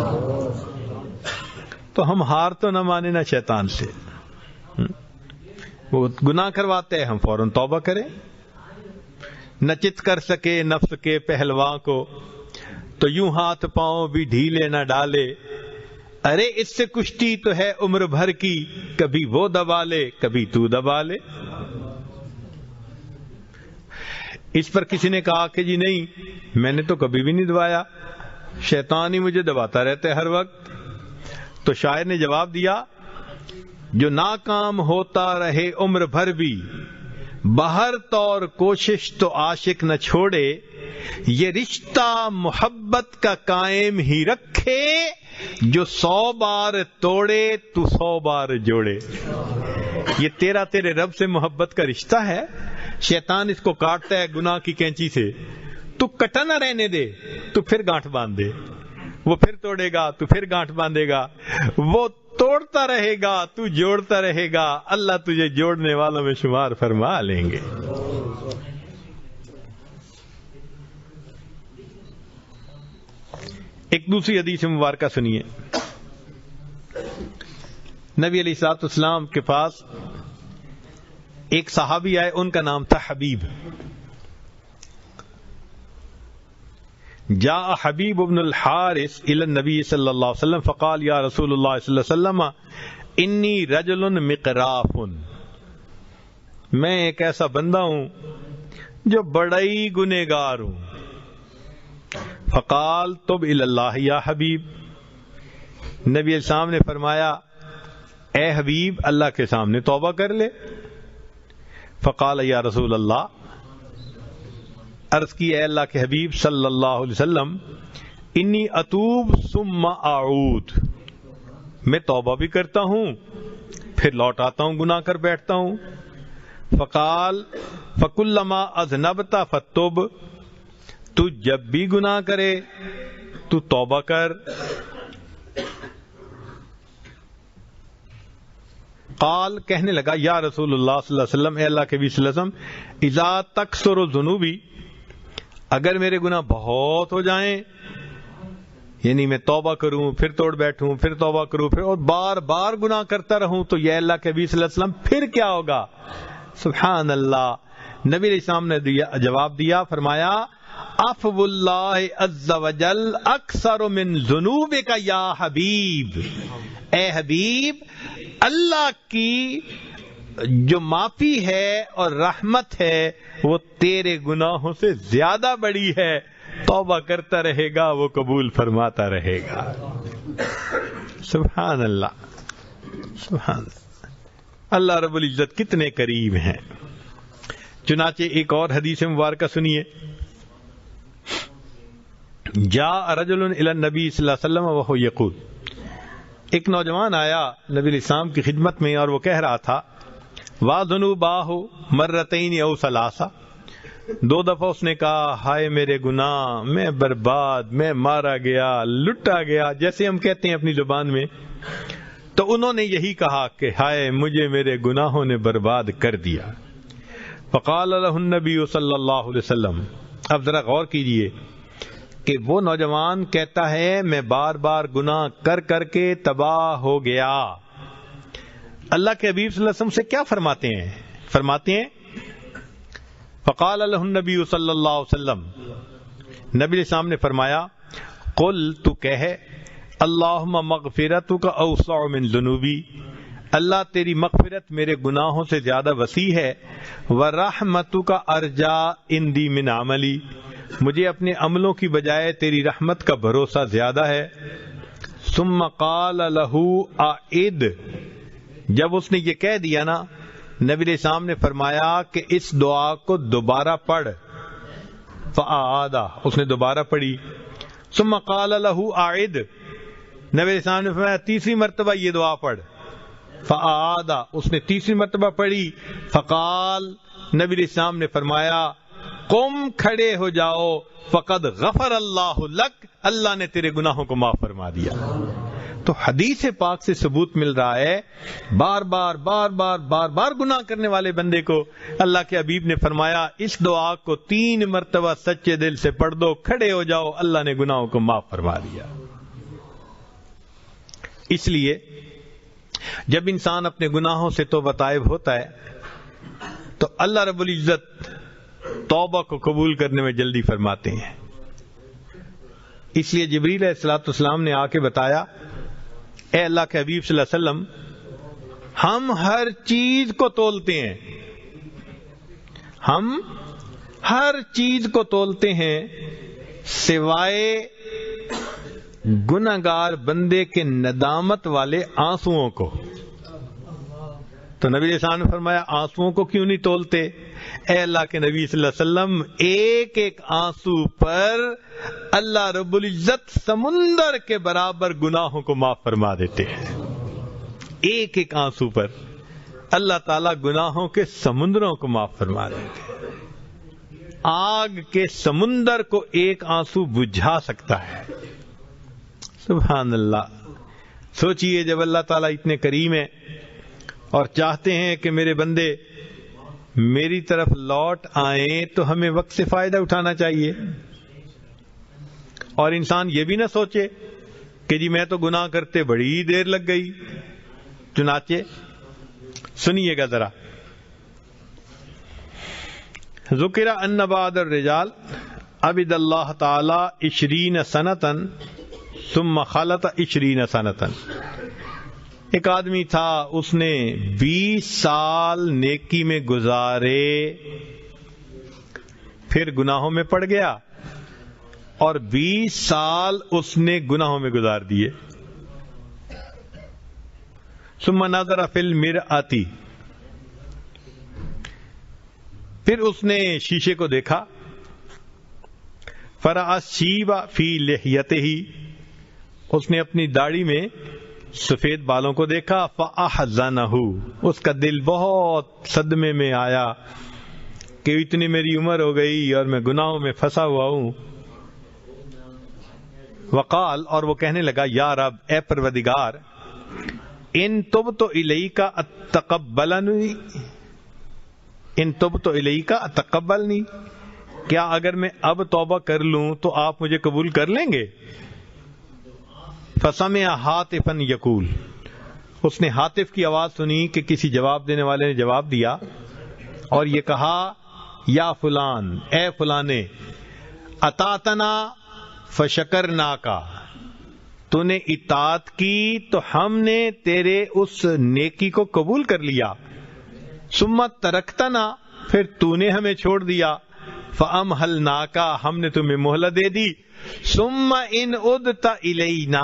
تو ہم ہار تو نہ مانے نہ شیطان سے، وہ گناہ کرواتے ہیں ہم فوراً توبہ کریں۔ نہ چت کر سکے نفس کے پہلواں کو تو یوں ہاتھ پاؤں بھی ڈھیلے نہ ڈالے، ارے اس سے کشتی تو ہے عمر بھر کی، کبھی وہ دبا لے کبھی تو دبا لے۔ اس پر کسی نے کہا کہ جی نہیں میں نے تو کبھی بھی نہیں دبایا، شیطان ہی مجھے دباتا رہتا ہے ہر وقت۔ تو شاعر نے جواب دیا جو ناکام ہوتا رہے عمر بھر بھی، بہر طور کوشش تو عاشق نہ چھوڑے، یہ رشتہ محبت کا قائم ہی رکھے، جو 100 بار توڑے تو 100 بار جوڑے۔ یہ تیرے رب سے محبت کا رشتہ ہے، شیطان اس کو کاٹتا ہے گناہ کی کینچی سے، تو کٹا نہ رہنے دے، تو پھر گانٹھ باندھ دے، وہ پھر توڑے گا تو پھر گانٹھ باندھے گا، وہ توڑتا رہے گا تو جوڑتا رہے گا، اللہ تجھے جوڑنے والوں میں شمار فرما لیں گے۔ ایک دوسری حدیث مبارکہ سنیے۔ نبی علیہ الصلوۃ والسلام کے پاس ایک صحابی آئے، ان کا نام تھا حبیب۔ جاء حبیب بن الحارث الى النبی صلی اللہ علیہ وسلم فقال یا رسول اللہ صلی اللہ علیہ وسلم انی رجل مقراف، میں ایک ایسا بندہ ہوں جو بڑا ہی گنہگار ہوں۔ فقال تب الی اللہ یا حبیب، نبی علیہ السلام نے فرمایا اے حبیب اللہ کے سامنے توبہ کر لے۔ فقال یا رسول اللہ، عرض کی اے اللہ کے حبیب صلی اللہ علیہ وسلم انی اتوب ثم اعود، میں توبہ بھی کرتا ہوں پھر لوٹ آتا ہوں گناہ کر بیٹھتا ہوں۔ فقال فکلما اذنبت فتب، تو جب بھی گناہ کرے تو تو توبہ کر. قال کہنے لگا یا رسول اللہ صلی اللہ علیہ وسلم، اے اللہ کے نبی صلی اللہ علیہ وسلم، اذا تکثر ذنوبی، اگر میرے گناہ بہت ہو جائیں، یعنی میں توبہ کروں پھر توڑ بیٹھوں پھر توبہ کروں پھر اور بار بار گناہ کرتا رہوں، تو یا اللہ کے نبی صلی اللہ علیہ وسلم پھر کیا ہوگا؟ سبحان اللہ. نبی علیہ السلام نے جواب دیا، فرمایا عفو اللہ عز وجل اکثر من ذنوبک یا حبیب. اے حبیب، اللہ کی جو معافی ہے اور رحمت ہے وہ تیرے گناہوں سے زیادہ بڑی ہے. توبہ کرتا رہے گا وہ قبول فرماتا رہے گا. سبحان اللہ، سبحان اللہ. اللہ رب العزت کتنے کریم ہیں. چنانچہ ایک اور حدیث مبارکہ سنیے. جاء رجل الی النبی صلی اللہ علیہ وسلم وهو یقول، ایک نوجوان آیا نبی علیہ السلام کی خدمت میں اور وہ کہہ رہا تھا وَذُنُوبَاهُ مَرَّتَيْنِ أَوْ ثَلَاثَ، 2 دفعہ اس نے کہا ہائے میرے گناہ، میں برباد، میں مارا گیا، لٹا گیا، جیسے ہم کہتے ہیں اپنی زبان میں. تو انہوں نے یہی کہا کہ ہائے مجھے میرے گناہوں نے برباد کر دیا. فقال له النبی صلی اللہ علیہ وسلم، اب ذرا غور کیجئے کہ وہ نوجوان کہتا ہے میں بار بار گناہ کر کر کے تباہ ہو گیا. اللہ کے حبیب صلی اللہ علیہ وسلم سے کیا فرماتے ہیں؟ فرماتے ہیں فقال له النبی صلی اللہ علیہ وسلم، نبی علیہ السلام نے فرمایا قل، تو کہے اللہم مغفرتک اوسع من ذنوبی، اللہ تیری مغفرت میرے گناہوں سے زیادہ وسیع ہے، ورحمتک ارجا عندی من عملی، مجھے اپنے عملوں کی بجائے تیری رحمت کا بھروسہ زیادہ ہے. ثم قال له اعد، جب اس نے یہ کہہ دیا نا، نبی علیہ السلام نے فرمایا کہ اس دعا کو دوبارہ پڑھ. فاعاد، اس نے دوبارہ پڑھی. ثم قال له اعد، نبی علیہ السلام نے فرمایا تیسری مرتبہ یہ دعا پڑھ. فاعاد، اس نے تیسری مرتبہ پڑھی. فقال، نبی علیہ السلام نے فرمایا قم، کھڑے ہو جاؤ، فقد غفر اللہ لک، اللہ نے تیرے گناہوں کو معاف فرما دیا. تو حدیث پاک سے ثبوت مل رہا ہے بار بار بار بار بار بار گناہ کرنے والے بندے کو اللہ کے حبیب نے فرمایا اس دعا کو 3 مرتبہ سچے دل سے پڑھ دو، کھڑے ہو جاؤ، اللہ نے گناہوں کو معاف فرما دیا. اس لیے جب انسان اپنے گناہوں سے توبہ طائب ہوتا ہے تو اللہ رب العزت توبہ کو قبول کرنے میں جلدی فرماتے ہیں. اس لیے جبریل علیہ الصلوۃ والسلام نے آ کے بتایا اے اللہ کے حبیب صلی اللہ علیہ وسلم، ہم ہر چیز کو تولتے ہیں، ہم ہر چیز کو تولتے ہیں سوائے گنہگار بندے کے ندامت والے آنسوؤں کو. تو نبی علیہ السلام نے فرمایا آنسوؤں کو کیوں نہیں تولتے؟ اے اللہ کے نبی صلی اللہ علیہ وسلم، ایک ایک آنسو پر اللہ رب العزت سمندر کے برابر گناہوں کو معاف فرما دیتے ہیں. ایک ایک آنسو پر اللہ تعالیٰ گناہوں کے سمندروں کو معاف فرما دیتے ہیں. آگ کے سمندر کو ایک آنسو بجھا سکتا ہے. سبحان اللہ. سوچئے جب اللہ تعالیٰ اتنے کریم ہیں اور چاہتے ہیں کہ میرے بندے میری طرف لوٹ آئیں تو ہمیں وقت سے فائدہ اٹھانا چاہیے. اور انسان یہ بھی نہ سوچے کہ جی میں تو گناہ کرتے بڑی دیر لگ گئی. چنانچہ سنیے گا ذرا. ذکر ان بعض الرجال عبد اللہ تعالی 20 سنتاً ثم خلط 20 سنتاً. ایک آدمی تھا، اس نے 20 سال نیکی میں گزارے، پھر گناہوں میں پڑ گیا اور 20 سال اس نے گناہوں میں گزار دیے. ثم نظر فی المرآۃ، پھر اس نے شیشے کو دیکھا. فرأى الشیب فی لحیتہ، اس نے اپنی داڑھی میں سفید بالوں کو دیکھا. فأحزنہ، اس کا دل بہت صدمے میں آیا کہ اتنی میری عمر ہو گئی اور میں گناہوں میں پھنسا ہوا ہوں. وقال، اور وہ کہنے لگا یا رب، اے پروردگار، ان تبت الیک اتقبلنی، ان تبت الیک اتقبلنی، کیا اگر میں اب توبہ کر لوں تو آپ مجھے قبول کر لیں گے؟ فسمع ہاتفا یقول، اس نے ہاتف کی آواز سنی کہ کسی جواب دینے والے نے جواب دیا اور یہ کہا یا فلان، اے فلانے، اطاعتنا فشکرناکا، تو نے اطاعت کی تو ہم نے تیرے اس نیکی کو قبول کر لیا، ثم ترکتنا، پھر تو نے ہمیں چھوڑ دیا، فامہلناکا، ہم نے تمہیں مہلت دے دی، ثم ان عدت الینا،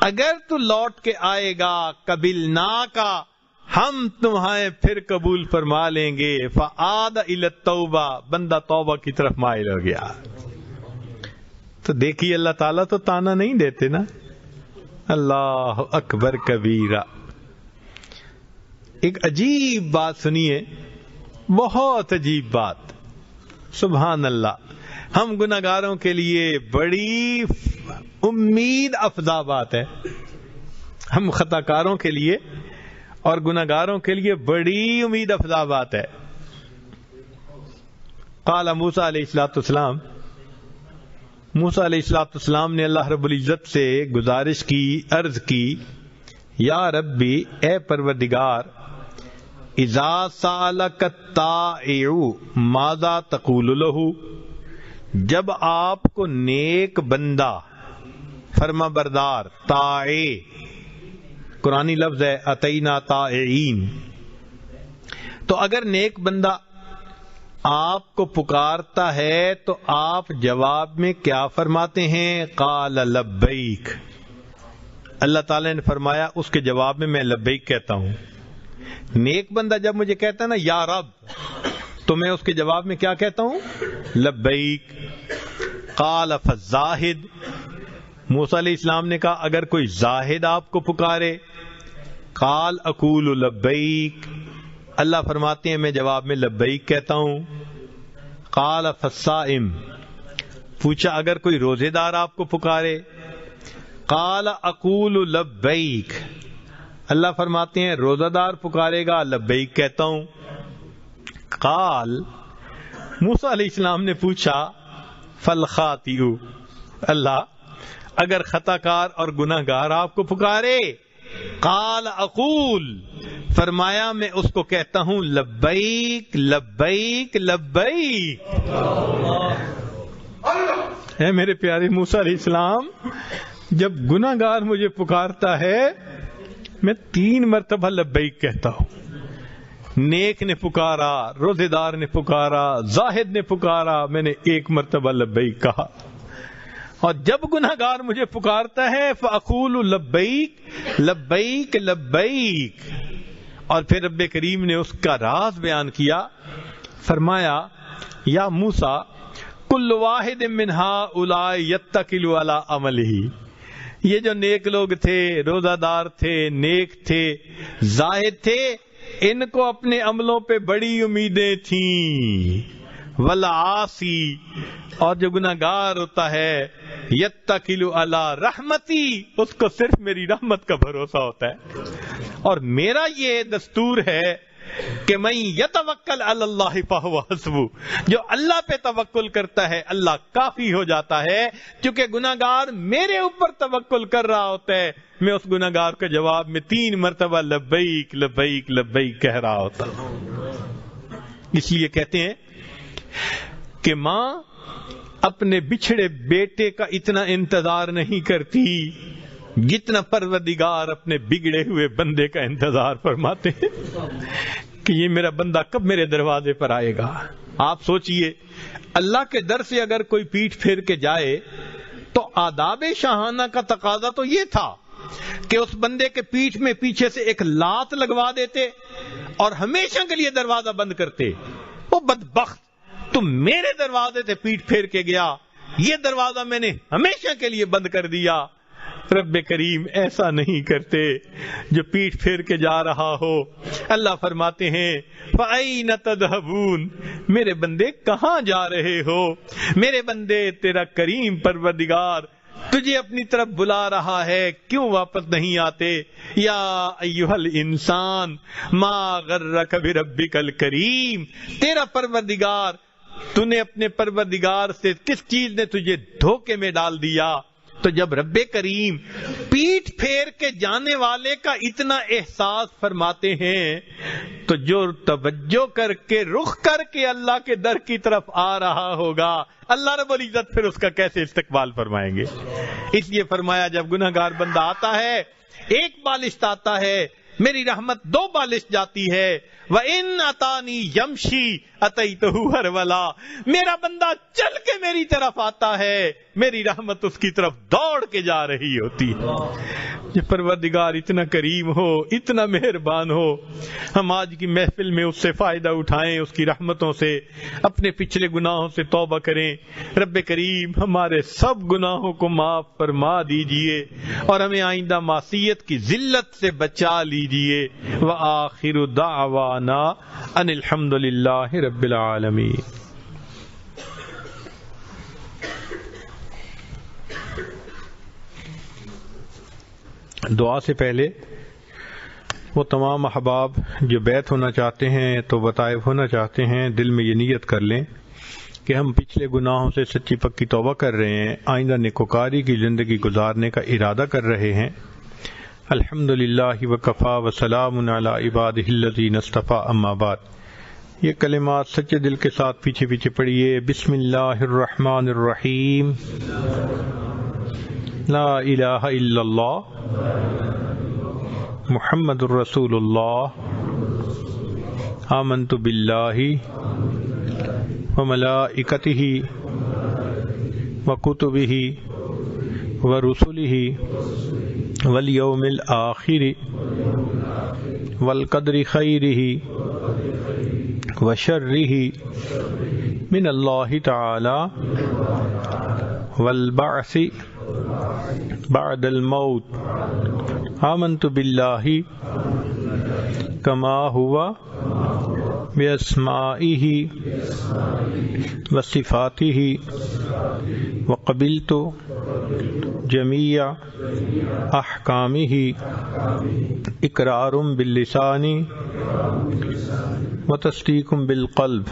اگر تو لوٹ کے آئے گا، قبلناکا، ہم تمہیں پھر قبول فرما لیں گے، فعاد الی التوبہ، بندہ توبہ کی طرف مائل ہو گیا۔ تو دیکھیے اللہ تعالیٰ تو تانا نہیں دیتے نا، اللہ اکبر کبیرہ۔ ایک عجیب بات سنیے، بہت عجیب بات، سبحان اللہ، ہم گناہگاروں کے لیے بڑی امید افزا بات ہے، ہم خطا کاروں کے لیے اور گناہگاروں کے لیے بڑی امید افزا بات ہے۔ قال موسیٰ علیہ السلام، موسیٰ علیہ السلام نے اللہ رب العزت سے گزارش کی، عرض کی، یا ربی، اے پروردگار، اذا سالک الطائع ماذا تقول له، جب آپ کو نیک بندہ، فرما بردار، طائع قرآنی لفظ ہے، اتینا طائعین، تو اگر نیک بندہ آپ کو پکارتا ہے تو آپ جواب میں کیا فرماتے ہیں؟ قال لبیک، اللہ تعالی نے فرمایا اس کے جواب میں لبیک کہتا ہوں۔ نیک بندہ جب مجھے کہتا ہے نا یا رب، تو میں اس کے جواب میں کیا کہتا ہوں؟ لبیک۔ قال فالزاہد، موسیٰ علیہ السلام نے کہا اگر کوئی زاہد آپ کو پکارے، قال اقول لبیک، اللہ فرماتے ہیں میں جواب میں لبیک کہتا ہوں۔ قال فالصائم، پوچھا اگر کوئی روزے دار آپ کو پکارے، قال اقول لبیک، اللہ فرماتے ہیں روزہ دار پکارے گا لبیک کہتا ہوں۔ قال، موسیٰ علیہ السلام نے پوچھا فالخاطئ، اللہ اگر خطا کار اور گناہ گار آپ کو پکارے، قال اقول، فرمایا میں اس کو کہتا ہوں لبیک لبیک لبیک۔ اے میرے پیارے موسیٰ علیہ السلام، جب گناہ گار مجھے پکارتا ہے میں 3 مرتبہ لبیک کہتا ہوں۔ نیک نے پکارا، روزے دار نے پکارا، زاہد نے پکارا، میں نے 1 مرتبہ لبیک کہا۔ اور جب گناہ گار مجھے پکارتا ہے فاقول لبیک لبیک لبیک۔ اور پھر رب کریم نے اس کا راز بیان کیا، فرمایا یا موسیٰ کل واحد من ہؤلاء یتکل علی عملہ، یہ جو نیک لوگ تھے، روزہ دار تھے، نیک تھے، زاہد تھے، ان کو اپنے عملوں پہ بڑی امیدیں تھیں۔ والعاصی، اور جو گناہگار ہوتا ہے، یتکل علی رحمتی، اس کو صرف میری رحمت کا بھروسہ ہوتا ہے۔ اور میرا یہ دستور ہے کہ من یتوکل علی اللہ فہو حسبہ، جو اللہ پہ توکل کرتا ہے اللہ کافی ہو جاتا ہے۔ کیونکہ گناہگار میرے اوپر توکل کر رہا ہوتا ہے، میں اس گناہگار کے جواب میں 3 مرتبہ لبیک لبیک لبیک کہہ رہا ہوتا ہوں۔ اس لیے کہتے ہیں کہ ماں اپنے بچھڑے بیٹے کا اتنا انتظار نہیں کرتی جتنا پروردگار اپنے بگڑے ہوئے بندے کا انتظار فرماتے ہیں کہ یہ میرا بندہ کب میرے دروازے پر آئے گا۔ آپ سوچئے اللہ کے در سے اگر کوئی پیٹھ پھیر کے جائے تو آداب شاہانہ کا تقاضا تو یہ تھا کہ اس بندے کے پیٹھ میں پیچھے سے ایک لات لگوا دیتے اور ہمیشہ کے لیے دروازہ بند کرتے۔ وہ بدبخت، تم میرے دروازے سے پیٹھ پھیر کے گیا، یہ دروازہ میں نے ہمیشہ کے لیے بند کر دیا۔ رب کریم ایسا نہیں کرتے جو پیٹھ پھیر کے جا رہا ہو۔ اللہ فرماتے ہیں فَأَيْنَ تَذْهَبُونَ، میرے بندے کہاں جا رہے ہو؟ میرے بندے، تیرا کریم پروردگار تجھے اپنی طرف بلا رہا ہے، کیوں واپس نہیں آتے؟ یا ایھا الانسان ما غرک بربک الکریم، تیرا پروردگار، تو نے اپنے پروردگار سے کس چیز نے تجھے دھوکے میں ڈال دیا؟ تو جب رب کریم پیٹھ پھیر کے جانے والے کا اتنا احساس فرماتے ہیں تو جو توجہ کر کے رخ کر کے اللہ کے در کی طرف آ رہا ہوگا، اللہ رب العزت پھر اس کا کیسے استقبال فرمائیں گے؟ اس لیے فرمایا جب گناہگار بندہ آتا ہے، ایک بالشت آتا ہے، میری رحمت 2 بالشت جاتی ہے۔ وَإِنْ أَتَانِي يَمْشِي أَتَيْتُهُ هَرْوَلًا، میرا بندہ چل کے میری طرف آتا ہے، میری رحمت اس کی طرف دوڑ کے جا رہی ہوتی ہے۔ یہ پروردگار اتنا کریم ہو، اتنا مہربان ہو، ہم آج کی محفل میں اس سے فائدہ اٹھائیں، اس کی رحمتوں سے، اپنے پچھلے گناہوں سے توبہ کریں۔ رب کریم ہمارے سب گناہوں کو معاف فرما دیجئے اور ہمیں آئندہ معصیت کی ذلت سے بچا لیجئے۔ وآخر دعوانا ان الحمد للہ رب العالمین۔ دعا سے پہلے وہ تمام احباب جو بیعت ہونا چاہتے ہیں، تو طائب ہونا چاہتے ہیں، دل میں یہ نیت کر لیں کہ ہم پچھلے گناہوں سے سچی پکی توبہ کر رہے ہیں، آئندہ نیکوکاری کی زندگی گزارنے کا ارادہ کر رہے ہیں۔ الحمدللہ وکفا وسلام علی عبادہ الذین اصطفیٰ، اما بعد۔ یہ کلمات سچے دل کے ساتھ پیچھے پیچھے پڑھیے۔ بسم اللہ الرحمن الرحیم، لا الہ الا اللہ محمد الرسول اللہ، آمنت باللہ وملائکتہ وکتبہ ورسلہ والیوم الآخر والقدر خیرہ وشرہ من اللہ تعالی والبعث بعد الموت، آمنت باللہ کما ہوا باسمائہ وصفاتہ وقبلت جمیع احکامہ اقرار باللسان وتصدیق بالقلب،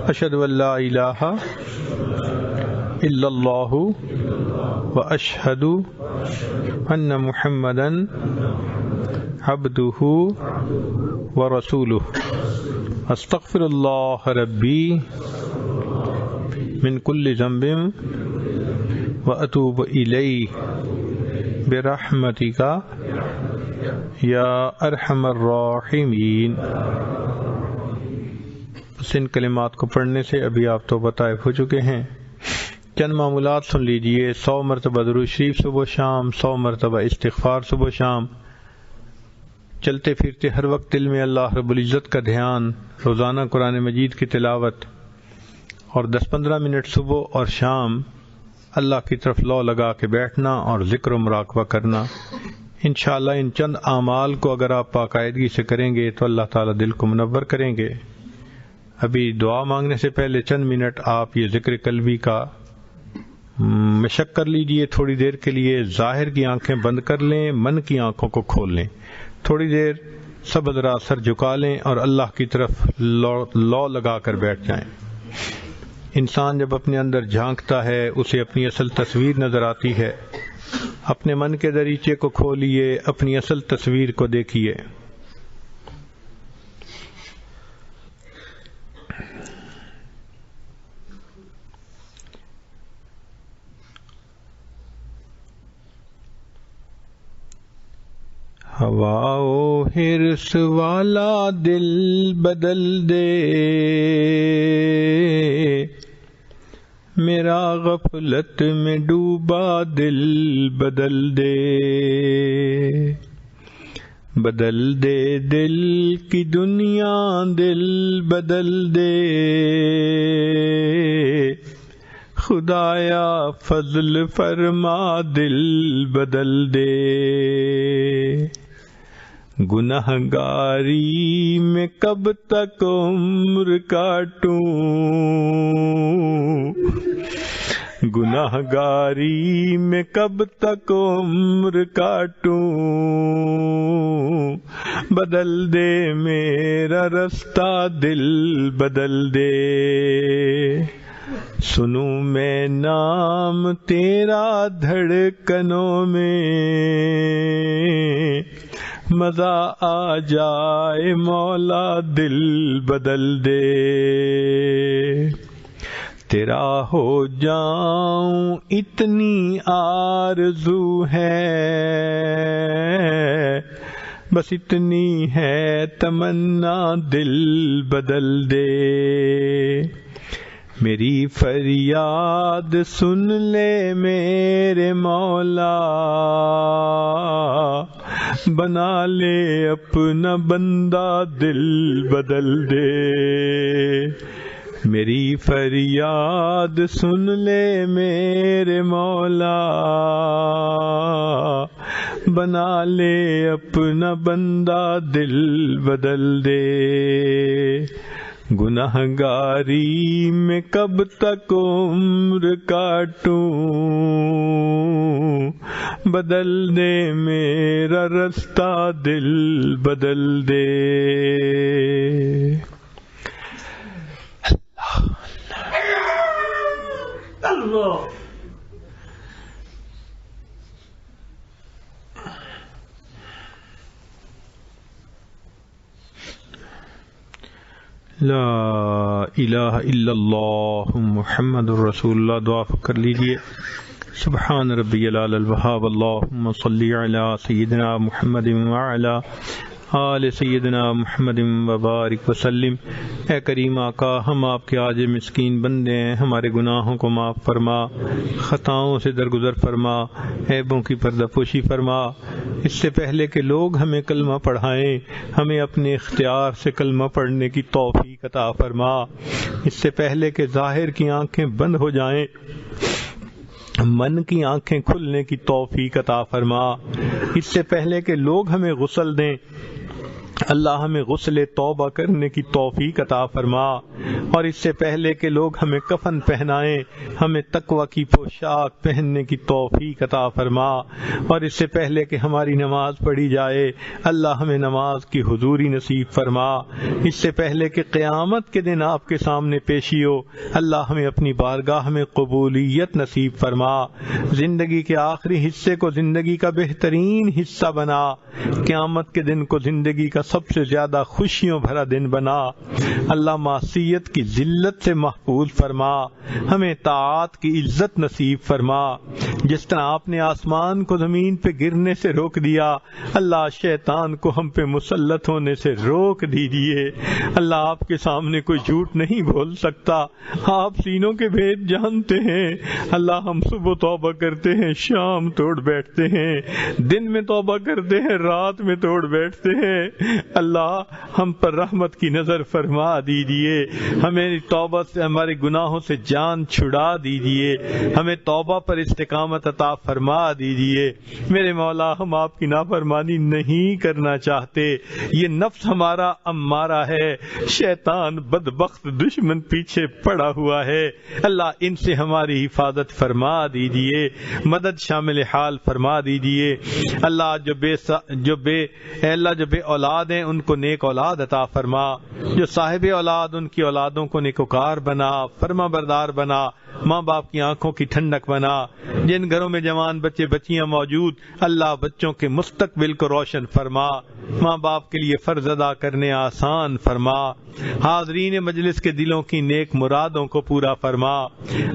اشہد ان لا الہ الا اللہ واشہد ان محمدا عبدہ ورسولہ، استغفر اللہ ربی من کل ذنب واتوب الیہ برحمتک یا ارحم الراحمین۔ بس ان کلمات کو پڑھنے سے ابھی آپ توبہ طائب ہو چکے ہیں۔ چند معمولات سن لیجئے۔ 100 مرتبہ درود شریف صبح و شام، 100 مرتبہ استغفار صبح و شام، چلتے پھرتے ہر وقت دل میں اللہ رب العزت کا دھیان، روزانہ قرآن مجید کی تلاوت، اور 10-15 منٹ صبح اور شام اللہ کی طرف لو لگا کے بیٹھنا اور ذکر و مراقبہ کرنا۔ انشاءاللہ ان چند اعمال کو اگر آپ باقاعدگی سے کریں گے تو اللہ تعالیٰ دل کو منور کریں گے۔ ابھی دعا مانگنے سے پہلے چند منٹ آپ یہ ذکر قلبی کا مشق کر لیجئے۔ تھوڑی دیر کے لیے ظاہر کی آنکھیں بند کر لیں، من کی آنکھوں کو کھول لیں، تھوڑی دیر سب ذرا سر جھکا لیں اور اللہ کی طرف لو لگا کر بیٹھ جائیں۔ انسان جب اپنے اندر جھانکتا ہے اسے اپنی اصل تصویر نظر آتی ہے۔ اپنے من کے دریچے کو کھولیے، اپنی اصل تصویر کو دیکھیے۔ ہوا و حرص والا دل بدل دے، میرا غفلت میں ڈوبا دل بدل دے، بدل دے دل کی دنیا دل بدل دے، خدایا فضل فرما دل بدل دے، گنہگاری میں کب تک عمر کاٹوں، گناہگاری میں کب تک عمر کاٹوں، بدل دے میرا رستہ دل بدل دے، سنوں میں نام تیرا دھڑکنوں میں، مزہ آ جائے مولا دل بدل دے، تیرا ہو جاؤں اتنی آرزو ہے، بس اتنی ہے تمنا دل بدل دے، میری فریاد سن لے میرے مولا، بنا لے اپنا بندہ دل بدل دے، میری فریاد سن لے میرے مولا، بنا لے اپنا بندہ دل بدل دے، گناہگاری میں کب تک عمر کاٹوں، بدل دے میرا رستہ دل بدل دے۔ اللہ لا الہ الا اللہ محمد الرسول اللہ۔ دعا کر لیجئے، سبحان ربی العلی الوہاب، اللہم صلی علی سیدنا محمد وعلی آل سیدنا محمد وبارک وسلم۔ اے کریم آقا، ہم آپ کے عاجز مسکین بندے ہیں، ہمارے گناہوں کو معاف فرما، خطاؤں سے درگزر فرما، عیبوں کی پردہ پوشی فرما۔ اس سے پہلے کہ لوگ ہمیں کلمہ پڑھائیں، ہمیں اپنے اختیار سے کلمہ پڑھنے کی توفیق عطا فرما۔ اس سے پہلے کہ ظاہر کی آنکھیں بند ہو جائیں، من کی آنکھیں کھلنے کی توفیق عطا فرما۔ اس سے پہلے کہ لوگ ہمیں غسل دیں، اللہ ہمیں غسل توبہ کرنے کی توفیق عطا فرما۔ اور اس سے پہلے کہ لوگ ہمیں کفن پہنائیں، ہمیں تقوی کی پوشاک پہننے کی توفیق عطا فرما۔ اور اس سے پہلے کہ ہماری نماز پڑھی جائے، اللہ ہمیں نماز کی حضوری نصیب فرما۔ اس سے پہلے کہ قیامت کے دن آپ کے سامنے پیشی ہو، اللہ ہمیں اپنی بارگاہ میں قبولیت نصیب فرما۔ زندگی کے آخری حصے کو زندگی کا بہترین حصہ بنا، قیامت کے دن کو زندگی کا سب سے زیادہ خوشیوں بھرا دن بنا۔ اللہ معصیت کی ذلت سے محفوظ فرما، ہمیں طاعت کی عزت نصیب فرما۔ جس طرح آپ نے آسمان کو زمین پہ گرنے سے روک دیا، اللہ شیطان کو ہم پہ مسلط ہونے سے روک دیجیے۔ اللہ آپ کے سامنے کوئی جھوٹ نہیں بول سکتا، آپ سینوں کے بھید جانتے ہیں۔ اللہ ہم صبح توبہ کرتے ہیں، شام توڑ بیٹھتے ہیں، دن میں توبہ کرتے ہیں، رات میں توڑ بیٹھتے ہیں۔ اللہ ہم پر رحمت کی نظر فرما دیجیے، ہمیں توبہ سے، ہمارے گناہوں سے جان چھڑا دیجیے، ہمیں توبہ پر استقامت عطا فرما دیجیے۔ میرے مولا، ہم آپ کی نافرمانی نہیں کرنا چاہتے، یہ نفس ہمارا امارہ ہے، شیطان بدبخت دشمن پیچھے پڑا ہوا ہے۔ اللہ ان سے ہماری حفاظت فرما دیجیے، مدد شامل حال فرما دیجیے۔ اللہ جو بے اولاد ہیں ان کو نیک اولاد عطا فرما، جو صاحب اولاد ان کی اولادوں کو نیکوکار بنا، فرما بردار بنا، ماں باپ کی آنکھوں کی ٹھنڈک بنا۔ جن گھروں میں جوان بچے بچیاں موجود، اللہ بچوں کے مستقبل کو روشن فرما، ماں باپ کے لیے فرض ادا کرنے آسان فرما۔ حاضرین مجلس کے دلوں کی نیک مرادوں کو پورا فرما۔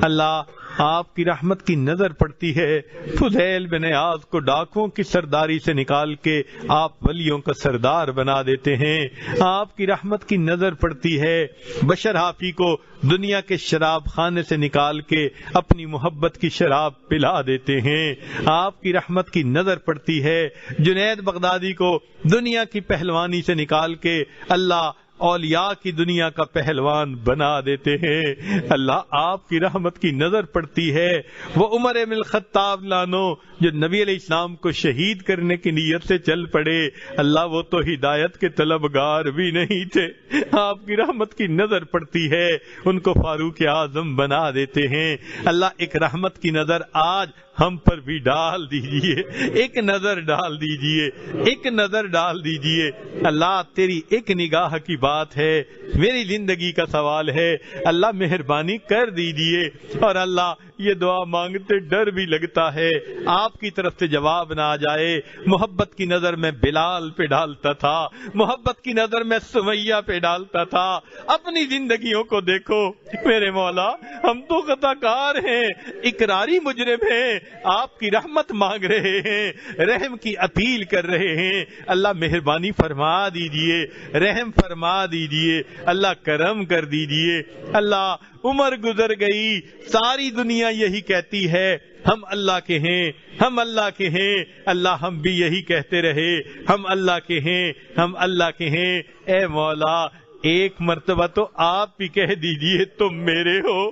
اللہ آپ کی رحمت کی نظر پڑتی ہے، فضیل بن عیاض کو ڈاکوؤں کی سرداری سے نکال کے آپ ولیوں کا سردار بنا دیتے ہیں۔ آپ کی رحمت کی نظر پڑتی ہے، بشر حافی کو دنیا کے شراب خانے سے نکال کے اپنی محبت کی شراب پلا دیتے ہیں۔ آپ کی رحمت کی نظر پڑتی ہے، جنید بغدادی کو دنیا کی پہلوانی سے نکال کے اللہ اولیاء کی دنیا کا پہلوان بنا دیتے ہیں۔ اللہ آپ کی رحمت کی نظر پڑتی ہے۔ وہ عمر بن الخطاب لانو جو نبی علیہ السلام کو شہید کرنے کی نیت سے چل پڑے، اللہ وہ تو ہدایت کے طلبگار بھی نہیں تھے، آپ کی رحمت کی نظر پڑتی ہے، ان کو فاروق اعظم بنا دیتے ہیں۔ اللہ ایک رحمت کی نظر آج ہم پر بھی ڈال دیجئے، ایک نظر ڈال دیجئے، ایک نظر ڈال دیجئے۔ اللہ تیری ایک نگاہ کی بات ہے، میری زندگی کا سوال ہے، اللہ مہربانی کر دیجئے۔ اور اللہ یہ دعا مانگتے ڈر بھی لگتا ہے آپ کی طرف سے جواب نہ آ جائے۔ محبت کی نظر میں بلال پہ ڈالتا تھا، محبت کی نظر میں سمیہ پہ ڈالتا تھا۔ اپنی زندگیوں کو دیکھو میرے مولا، ہم تو خطا کار ہیں، اقراری مجرم ہیں، آپ کی رحمت مانگ رہے ہیں، رحم کی اپیل کر رہے ہیں۔ اللہ مہربانی فرما دیجئے، رحم فرما دیجئے، اللہ کرم کر دیجئے۔ اللہ عمر گزر گئی، ساری دنیا یہی کہتی ہے ہم اللہ کے ہیں، ہم اللہ کے ہیں، اللہ ہم بھی یہی کہتے رہے ہم اللہ کے ہیں، ہم اللہ کے ہیں۔ اے مولا ایک مرتبہ تو آپ بھی کہہ دیجئے تم میرے ہو،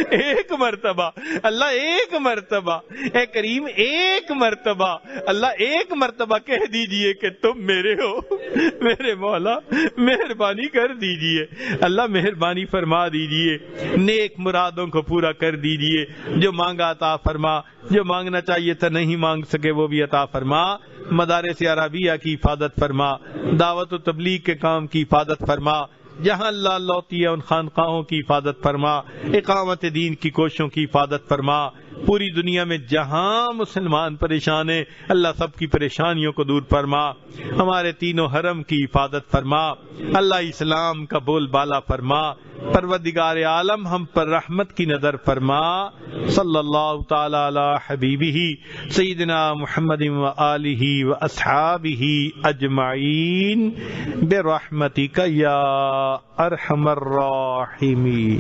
ایک مرتبہ اللہ، ایک مرتبہ اے کریم، ایک مرتبہ اللہ، ایک مرتبہ کہہ دیجئے کہ تم میرے ہو۔ میرے مولا مہربانی کر دیجئے، اللہ مہربانی فرما دیجئے، نیک مرادوں کو پورا کر دیجئے، جو مانگا عطا فرما، جو مانگنا چاہیے تھا نہیں مانگ سکے وہ بھی عطا فرما، مدارس عربیہ کی حفاظت فرما، دعوت و تبلیغ کے کام کی حفاظت فرما، جہاں اللہ لوتی ہے ان خانقاہوں کی حفاظت فرما، اقامت دین کی کوششوں کی حفاظت فرما، پوری دنیا میں جہاں مسلمان پریشان ہیں اللہ سب کی پریشانیوں کو دور فرما، ہمارے تینوں حرم کی حفاظت فرما، اللہ اسلام کا بول بالا فرما، پروردگار عالم ہم پر رحمت کی نظر فرما۔ صلی اللہ تعالی علی حبیبہ سیدنا محمد و آلہ و اصحابہ اجمعین برحمتک یا ارحم الراحمین۔